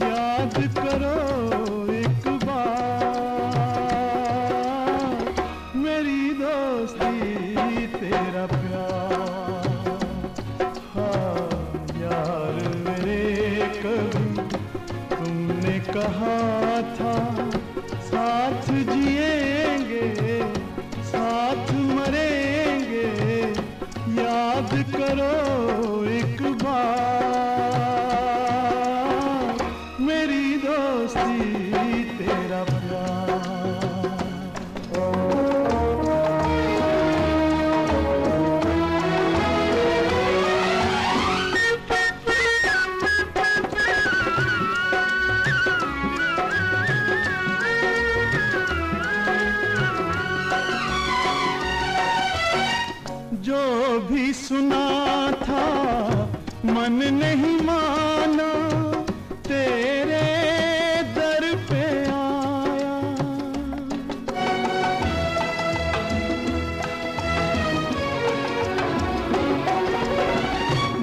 याद करो एक बार मेरी दोस्ती तेरा प्यार। हाँ यार मेरे कभी तुमने कहा था साथ जिएंगे साथ मरेंगे, याद करो एक बार मेरी दोस्ती तेरा प्यार। जो भी सुना था मन नहीं माना, तेरे दर पे आया।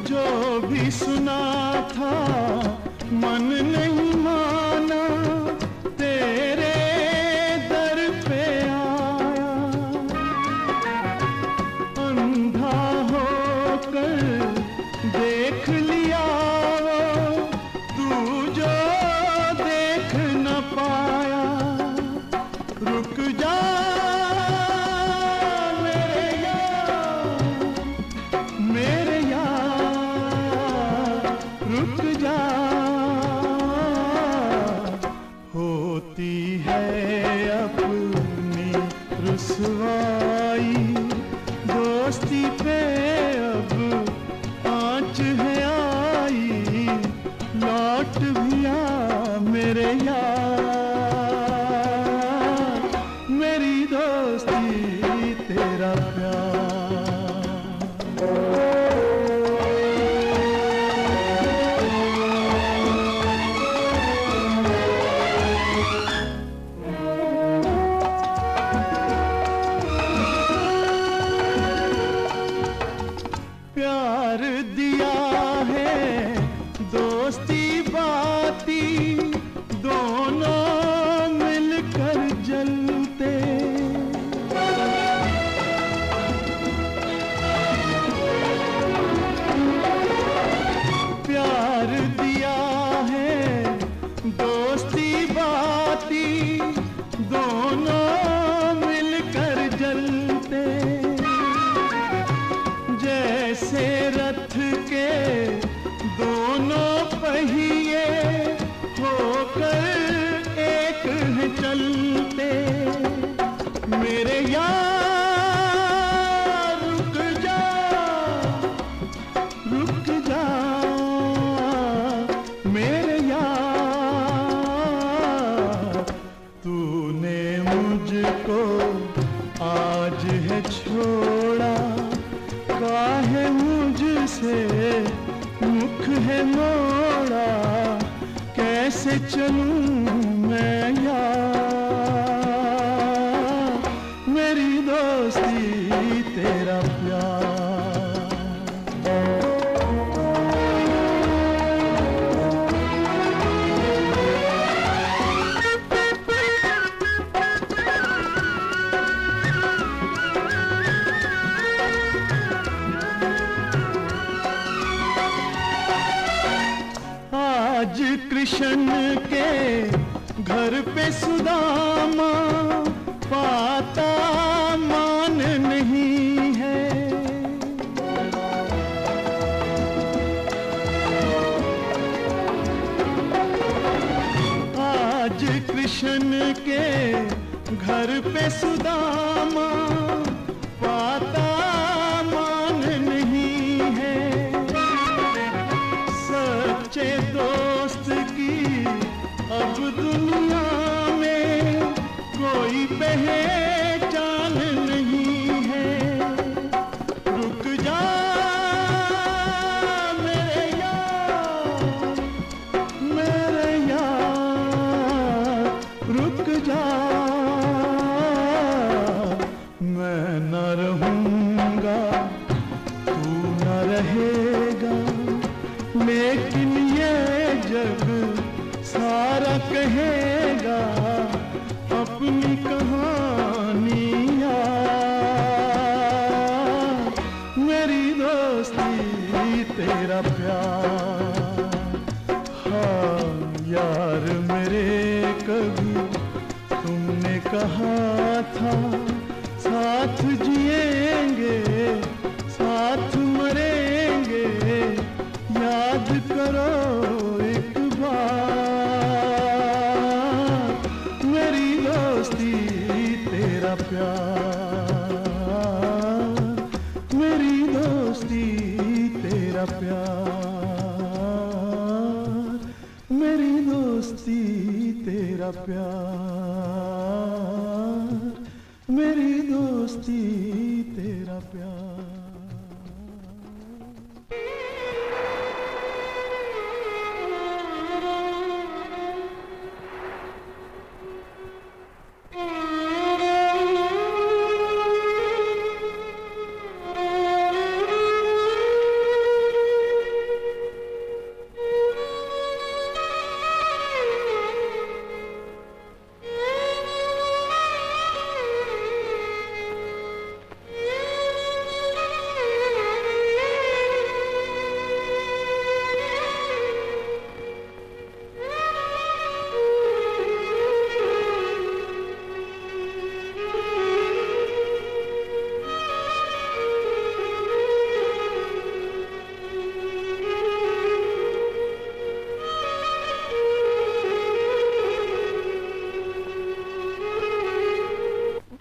जो भी सुना था मन नहीं माना, तेरे दर पे आया। अंधा होकर देख लिया वो तू जो देख न पाया। रुक जा मेरे यार, रुक जा। होती है अपनी रुसवाई, दोस्ती पे अब आँच है आई, लौट भी आ मेरे यार, मेरी दोस्ती तेरा प्यार दिया है दोस्ती बाती, दोनों मिलकर जलते। प्यार दिया है दोस्ती बाती, दोनों मिलकर जलते। जैसे रथ के दोनों पहिए होकर एक है चलते। मेरे यार रुक जा, रुक जा मेरे यार, तूने मुझको आज है छोड़ा, काहे से मुख है मोड़ा, कैसे चलूं मैं यार, मेरी दोस्ती तेरा प्यार। आज कृष्ण के घर पे सुदामा पाता मान नहीं है, आज कृष्ण के घर पे सुदामा पाता मान नहीं है, सच्चे दोस्त की अब दुनिया में कोई पहचान नहीं है। रुक जा मेरे यार, रुक जा, मैं न रहूंगा तू न रहेगा, लेकिन ये जग सारा कहेगा अपनी कहानियाँ। मेरी दोस्ती तेरा प्यार, हाँ यार मेरे कभी तुमने कहा था साथ जिएंगे साथ मरेंगे, याद करो एक बार, मेरी दोस्ती तेरा प्यार, मेरी दोस्ती तेरा प्यार, मेरी दोस्ती तेरा प्यार, मेरी दोस्ती तेरा प्यार।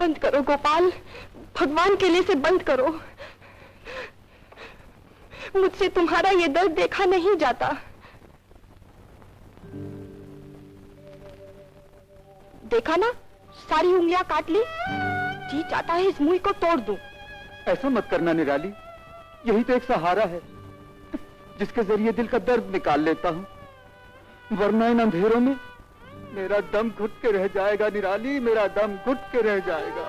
बंद करो गोपाल, भगवान के लिए से बंद करो। मुझसे तुम्हारा ये दर्द देखा नहीं जाता। देखा ना, सारी उंगलियां काट ली। जी चाहता है इस मुंह को तोड़ दूं। ऐसा मत करना निराली, यही तो एक सहारा है जिसके जरिए दिल का दर्द निकाल लेता हूँ, वरना इन अंधेरों में मेरा दम घुट के रह जाएगा निराली, मेरा दम घुट के रह जाएगा।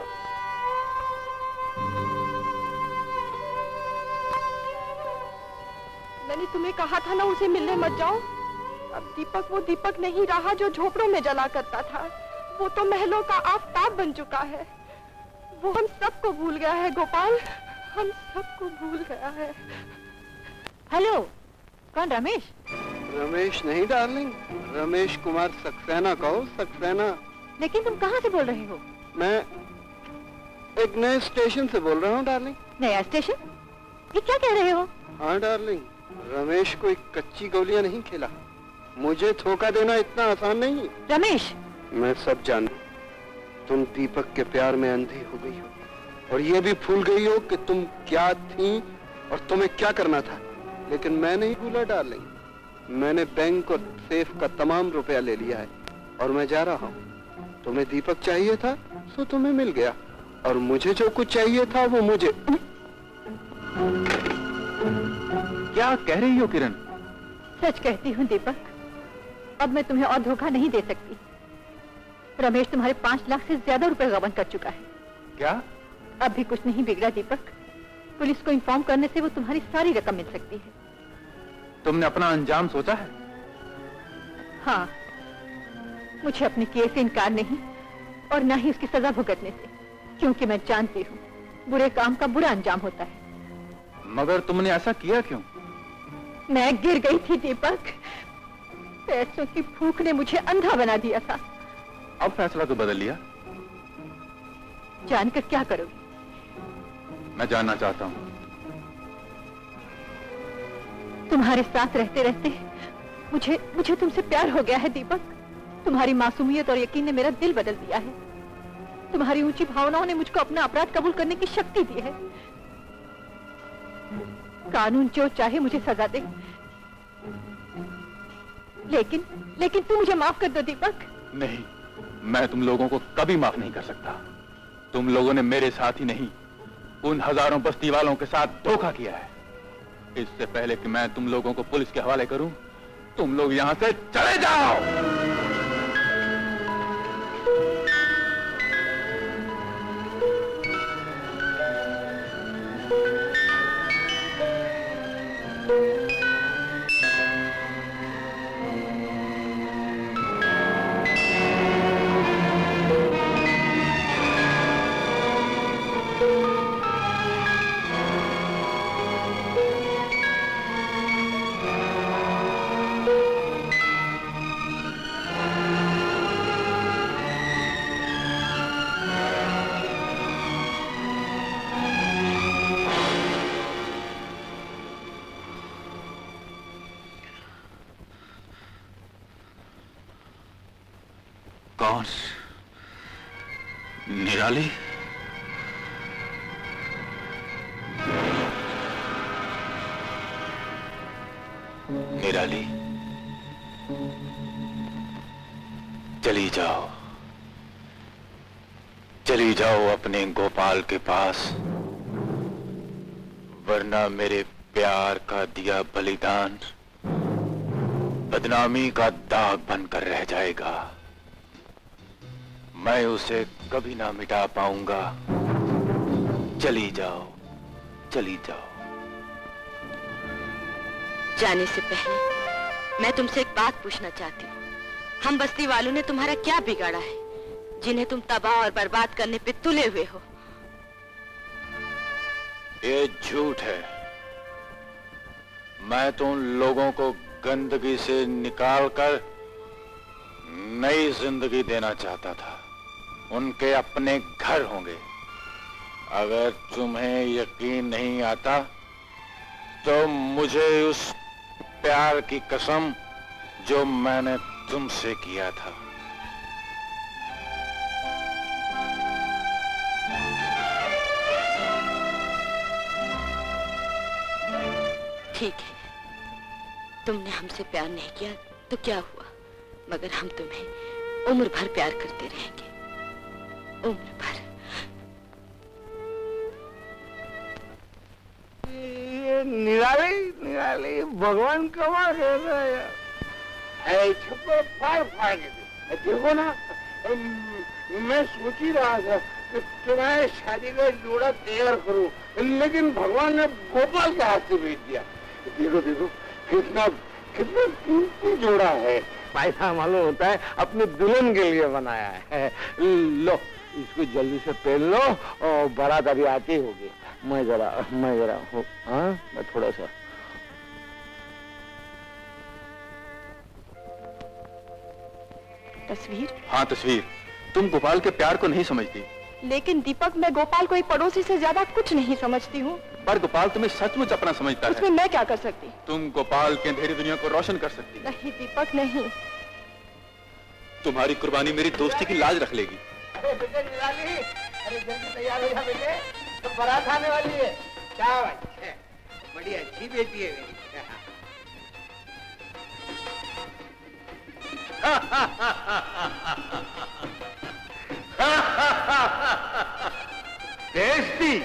मैंने तुम्हें कहा था ना उसे मिलने मत जाओ। अब दीपक वो दीपक नहीं रहा जो झोपड़ों में जला करता था, वो तो महलों का आफताब बन चुका है। वो हम सबको भूल गया है गोपाल, हम सबको भूल गया है। हेलो, कौन? रमेश? रमेश नहीं डार्लिंग, रमेश कुमार सक्सेना कहो, सक्सेना। लेकिन तुम कहाँ से बोल रहे हो? मैं एक नए स्टेशन से बोल रहा हूँ डार्लिंग। नया स्टेशन? ये क्या कह रहे हो? हाँ डार्लिंग, रमेश कोई कच्ची गोलियां नहीं खेला, मुझे धोखा देना इतना आसान नहीं। रमेश, मैं सब जानता हूं, तुम दीपक के प्यार में अंधी हो गई हो और ये भी भूल गई हो कि तुम क्या थी और तुम्हें क्या करना था। लेकिन मैं नहीं भूला डार्लिंग, मैंने बैंक और सेफ का तमाम रुपया ले लिया है और मैं जा रहा हूँ। तुम्हें दीपक चाहिए था सो तुम्हें मिल गया, और मुझे जो कुछ चाहिए था वो मुझे क्या कह रही हो किरण? सच कहती हूँ दीपक, अब मैं तुम्हें और धोखा नहीं दे सकती। रमेश तुम्हारे 5 लाख से ज्यादा रुपए गबन कर चुका है। क्या? अब भी कुछ नहीं बिगड़ा दीपक। पुलिस को इन्फॉर्म करने से वो तुम्हारी सारी रकम मिल सकती है। तुमने अपना अंजाम सोचा है? हाँ, मुझे अपने किए से इनकार नहीं और न ही उसकी सजा भुगतने से, क्योंकि मैं जानती हूँ बुरे काम का बुरा अंजाम होता है। मगर तुमने ऐसा किया क्यों? मैं गिर गई थी दीपक। पैसों की भूख ने मुझे अंधा बना दिया था। अब फैसला तो बदल लिया। जानकर क्या करोगे? मैं जानना चाहता हूँ। तुम्हारे साथ रहते रहते मुझे तुमसे प्यार हो गया है दीपक। तुम्हारी मासूमियत और यकीन ने मेरा दिल बदल दिया है। तुम्हारी ऊंची भावनाओं ने मुझको अपना अपराध कबूल करने की शक्ति दी है। कानून जो चाहे मुझे सजा दे, लेकिन तुम मुझे माफ कर दो दीपक। नहीं, मैं तुम लोगों को कभी माफ नहीं कर सकता। तुम लोगों ने मेरे साथ ही नहीं, उन हजारों बस्ती वालों के साथ धोखा किया है। इससे पहले कि मैं तुम लोगों को पुलिस के हवाले करूं, तुम लोग यहां से चले जाओ। कौन? निराली? निराली, चली जाओ, चली जाओ अपने गोपाल के पास, वरना मेरे प्यार का दिया बलिदान बदनामी का दाग बनकर रह जाएगा। मैं उसे कभी ना मिटा पाऊंगा। चली जाओ, चली जाओ। जाने से पहले मैं तुमसे एक बात पूछना चाहती हूँ। हम बस्ती वालों ने तुम्हारा क्या बिगाड़ा है, जिन्हें तुम तबाह और बर्बाद करने पे तुले हुए हो? ये झूठ है। मैं तो उन लोगों को गंदगी से निकालकर नई जिंदगी देना चाहता था। उनके अपने घर होंगे। अगर तुम्हें यकीन नहीं आता तो मुझे उस प्यार की कसम जो मैंने तुमसे किया था। ठीक है, तुमने हमसे प्यार नहीं किया तो क्या हुआ, मगर हम तुम्हें उम्र भर प्यार करते रहेंगे, उम्र भर। ये निराली भगवान कमाल कर रहा है यार। छप्पर फाड़ फाड़ के देखो ना, मैं सोच ही रहा था कि तुम्हारे शादी का जोड़ा तैयार करूं, लेकिन भगवान ने गोपाल के हाथ से भेज दिया। देखो देखो कितना कितना कीमती जोड़ा है। पैसा मालूम होता है अपनी दुल्हन के लिए बनाया है। लो इसको जल्दी से पहन लो और बारात अभी आती होगी। मैं जरा हूँ, हाँ मैं थोड़ा सा। तस्वीर? हाँ तस्वीर, तुम गोपाल के प्यार को नहीं समझती। लेकिन दीपक, मैं गोपाल को एक पड़ोसी से ज्यादा कुछ नहीं समझती हूँ। पर गोपाल तुम्हें सचमुच अपना समझता उसमें है। मैं क्या कर सकती? तुम गोपाल की अंधेरी दुनिया को रोशन कर सकती। नहीं दीपक, नहीं। तुम्हारी कुर्बानी मेरी दोस्ती की लाज रख लेगी। अरे बेटे निराली, अरे जल्दी तैयार हो जा बेटे, तो बारात आने वाली है। क्या बात है, बड़ी अच्छी बेटी है मेरी। बेचती,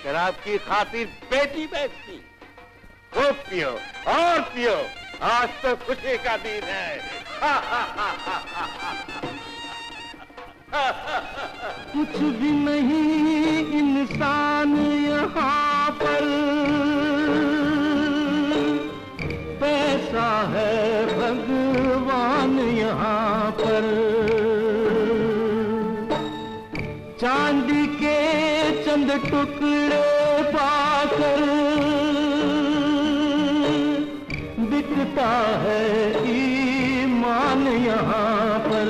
शराब की खातिर बेटी बेचती। खूब पियो और पियो, आज तो खुशी का दिन है। कुछ भी नहीं इंसान यहाँ पर, पैसा है भगवान यहाँ पर। चांदी के चंद टुकड़े पाकर बिकता है ईमान यहाँ पर।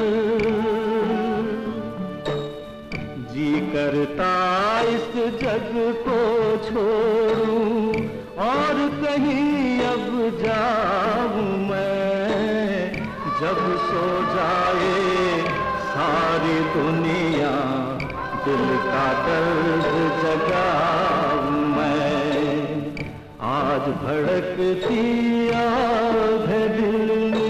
जी करता इस जग को छोड़ूं और कहीं अब जाऊं मैं, जब सो जाए सारी दुनिया दिल का दर्द जगाऊं मैं। आज भड़कती आग है दिल में।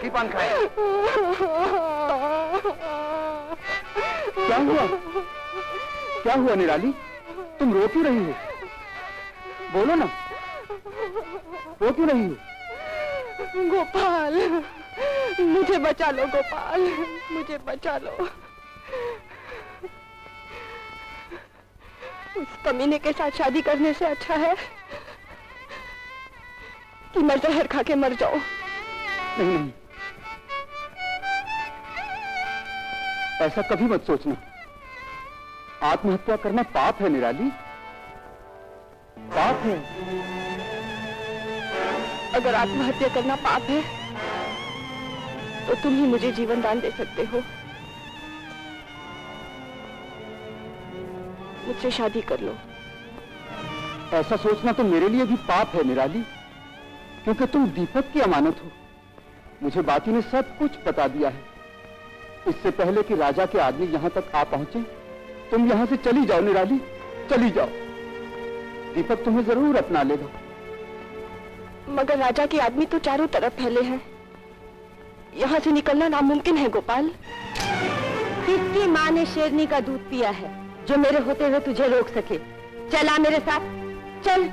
पान खाए। क्या हुआ? क्या हुआ निराली? तुम रो क्यों रही हो? बोलो ना, रो क्यों रही हो? गोपाल, मुझे बचा लो गोपाल, मुझे बचा लो। उस कमीने के साथ शादी करने से अच्छा है कि मैं जहर खा के मर जाऊं। नहीं नहीं, ऐसा कभी मत सोचना। आत्महत्या करना पाप है निराली, पाप है। अगर आत्महत्या करना पाप है तो तुम ही मुझे जीवन दान दे सकते हो। मुझसे शादी कर लो। ऐसा सोचना तो मेरे लिए भी पाप है निराली, क्योंकि तुम दीपक की अमानत हो। मुझे बाती ने सब कुछ बता दिया है। इससे पहले कि राजा के आदमी यहाँ तक आ पहुंचे, तुम यहाँ से चली जाओ निराली, चली जाओ। दीपक तुम्हें जरूर अपना लेगा। मगर राजा के आदमी तो चारों तरफ फैले हैं, यहाँ से निकलना नामुमकिन है गोपाल। किसकी माँ ने शेरनी का दूध पिया है जो मेरे होते हुए तुझे रोक सके? चला मेरे साथ, चल।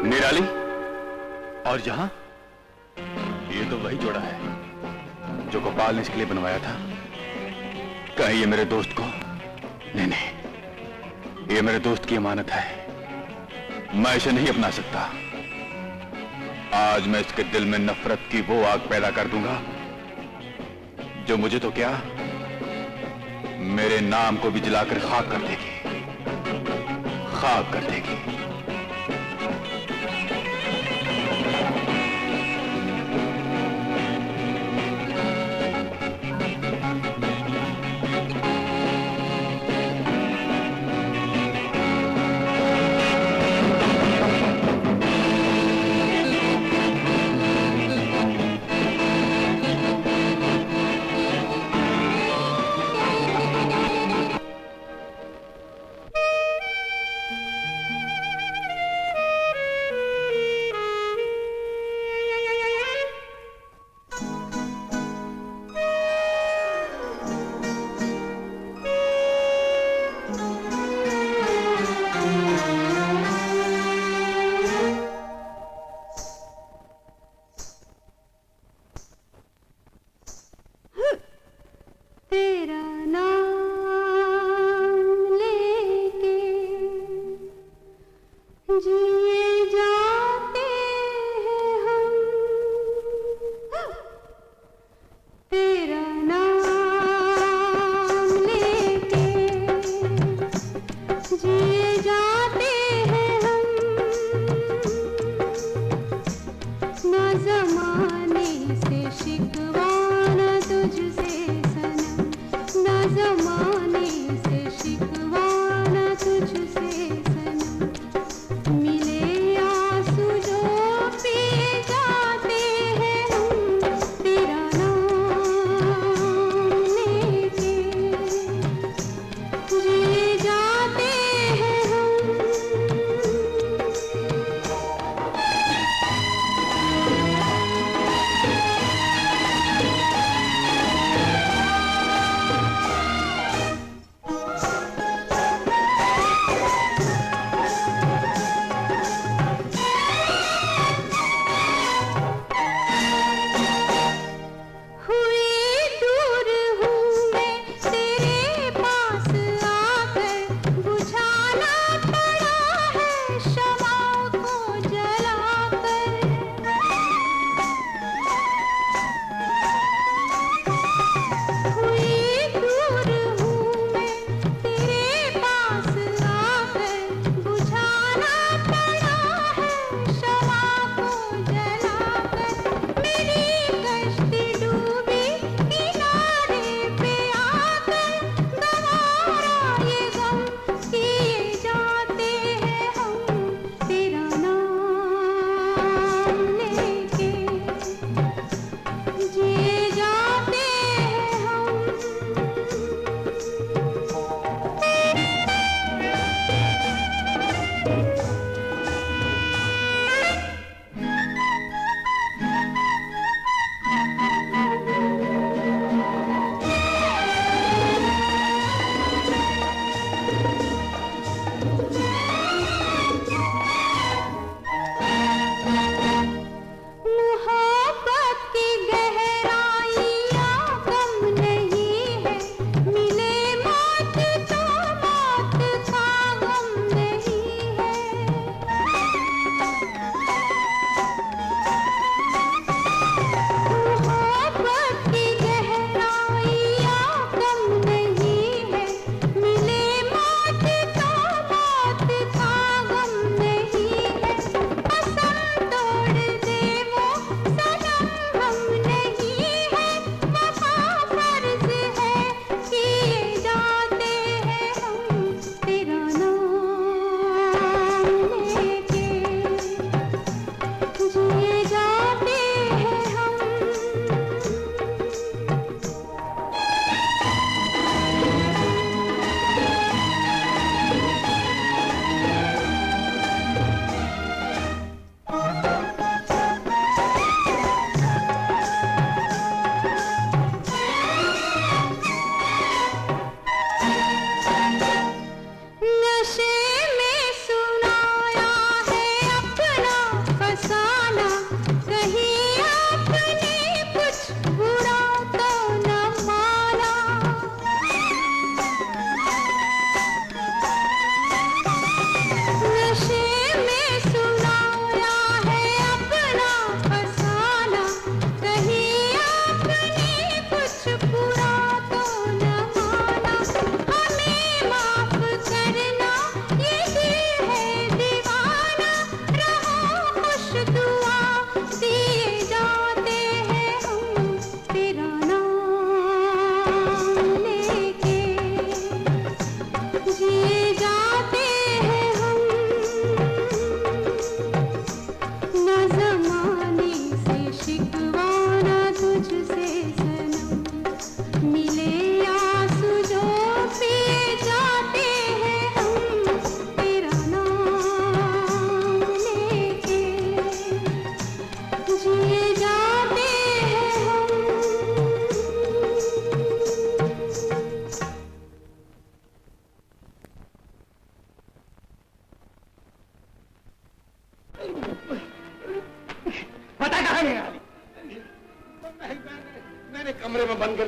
निराली, और यहाँ ये तो वही जोड़ा है जो गोपाल ने इसके लिए बनवाया था। कहीं ये मेरे दोस्त को? नहीं नहीं, ये मेरे दोस्त की अमानत है, मैं इसे नहीं अपना सकता। आज मैं इसके दिल में नफरत की वो आग पैदा कर दूंगा जो मुझे तो क्या, मेरे नाम को भी जलाकर खाक कर देगी, खाक कर देगी।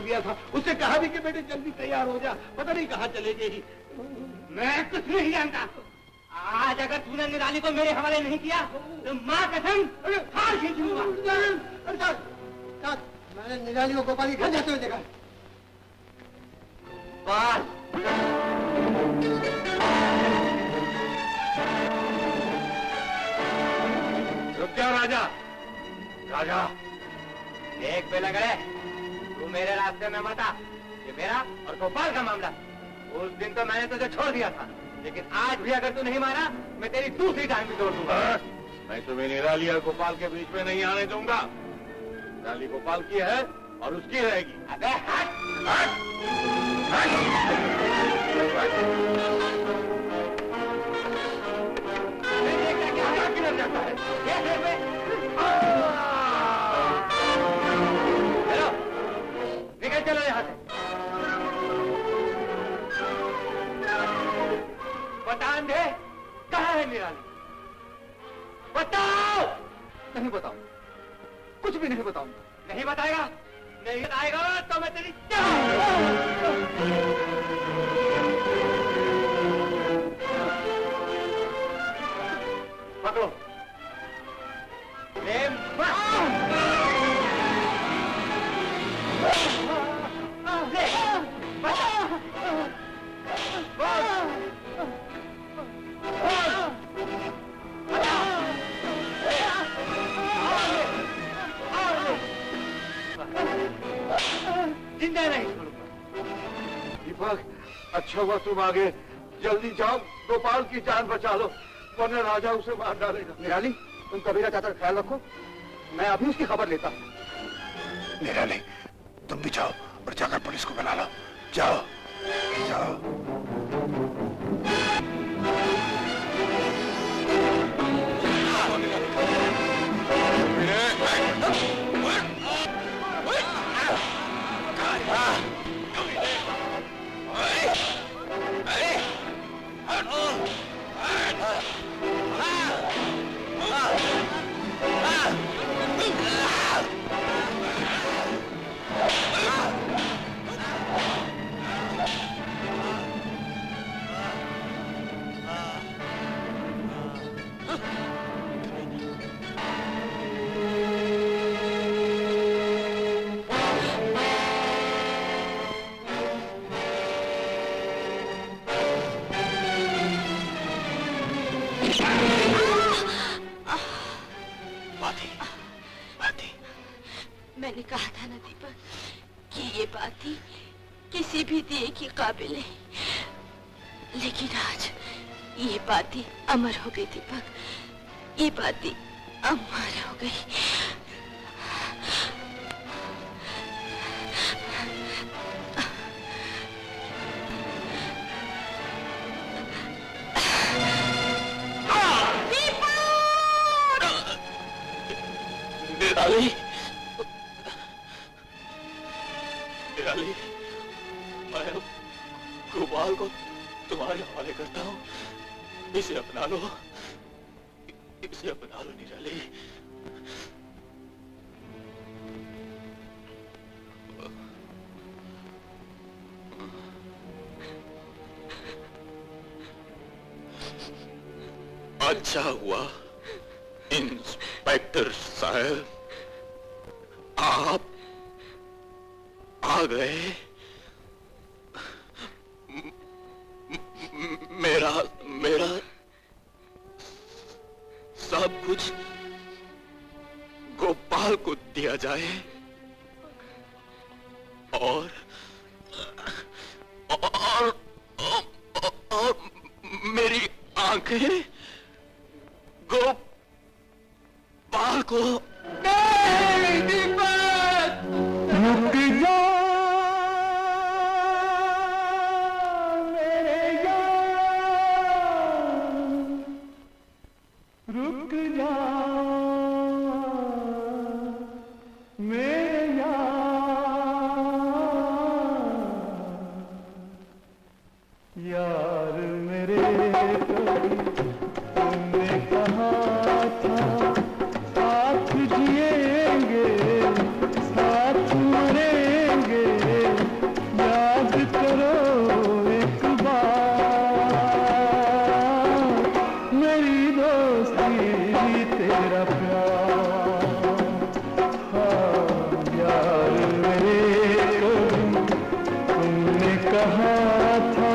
दिया था। उससे कहा भी कि बेटे जल्दी तैयार हो जा, पता नहीं कहाँ चले गई। मैं कुछ नहीं जानता। आज अगर तूने निराली को मेरे हवाले नहीं किया तो माँ कसम हार खींच लूंगा। मैंने निराली को गोपाल के घर जाते हुए देखा। बाल रुक जा राजा। राजा देख बेलगड़े, तू मेरे रास्ते में मत आ। ये मेरा और गोपाल का मामला। उस दिन तो मैंने तुझे छोड़ दिया था, लेकिन आज भी अगर तू नहीं माना मैं तेरी दूसरी टांग भी तोड़ दूंगा। मैं तुम्हें निराली और गोपाल के बीच में नहीं आने दूंगा। निराली गोपाल की है और उसकी रहेगी। अबे हट! हट! हट! क्या किधर जाता है? चलो निकल चलो यहाँ से। बता अंधे, कहाँ है निराली? बताओ। नहीं बताऊं, कुछ भी नहीं बताऊंगा। नहीं बताएगा? नहीं बताएगा तो मैं तेरी पकड़ो। जिंदा नहीं छोड़ूंगा। दीपक, अच्छा हुआ तुम आ गए। जल्दी जाओ, गोपाल की जान बचा लो, वरना राजा उसे मार डालेगा। निराली, तुम कबीरा चाचा का ख्याल रखो, मैं अभी उसकी खबर लेता। निराली, तुम भी जाओ और जाकर पुलिस को बुला लो। जाओ जाओ। मैंने कहा था ना दीपक कि ये बात ही किसी भी दिए की काबिल है, लेकिन आज ये बात ही अमर हो गई दीपक, ये बात ही अमर हो गई। निराली, निराली, मैं गोपाल को तुम्हारे हवाले करता हूँ। इसे अपना लो, इसे अपना लो निराली। अच्छा हुआ इंस्पेक्टर साहब आप आ गए। मेरा सब कुछ गोपाल को दिया जाए और मेरी आंखें गोपाल को रुक जा मेरे यार, रुक जा मेरे यार मेरे तुमने कहा था साथ जिएंगे साथ मरेंगे। था,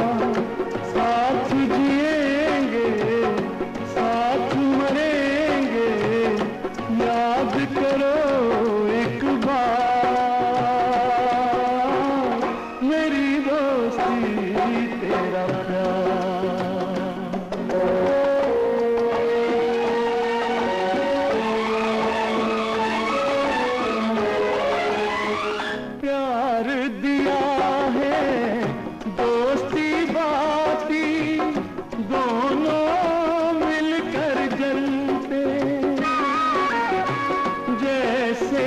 साथ जिएंगे साथ मरेंगे, याद करो एक बार मेरी दोस्ती तेरा प्यार दिया है दोस्ती बाती, दोनों मिलकर जलते जैसे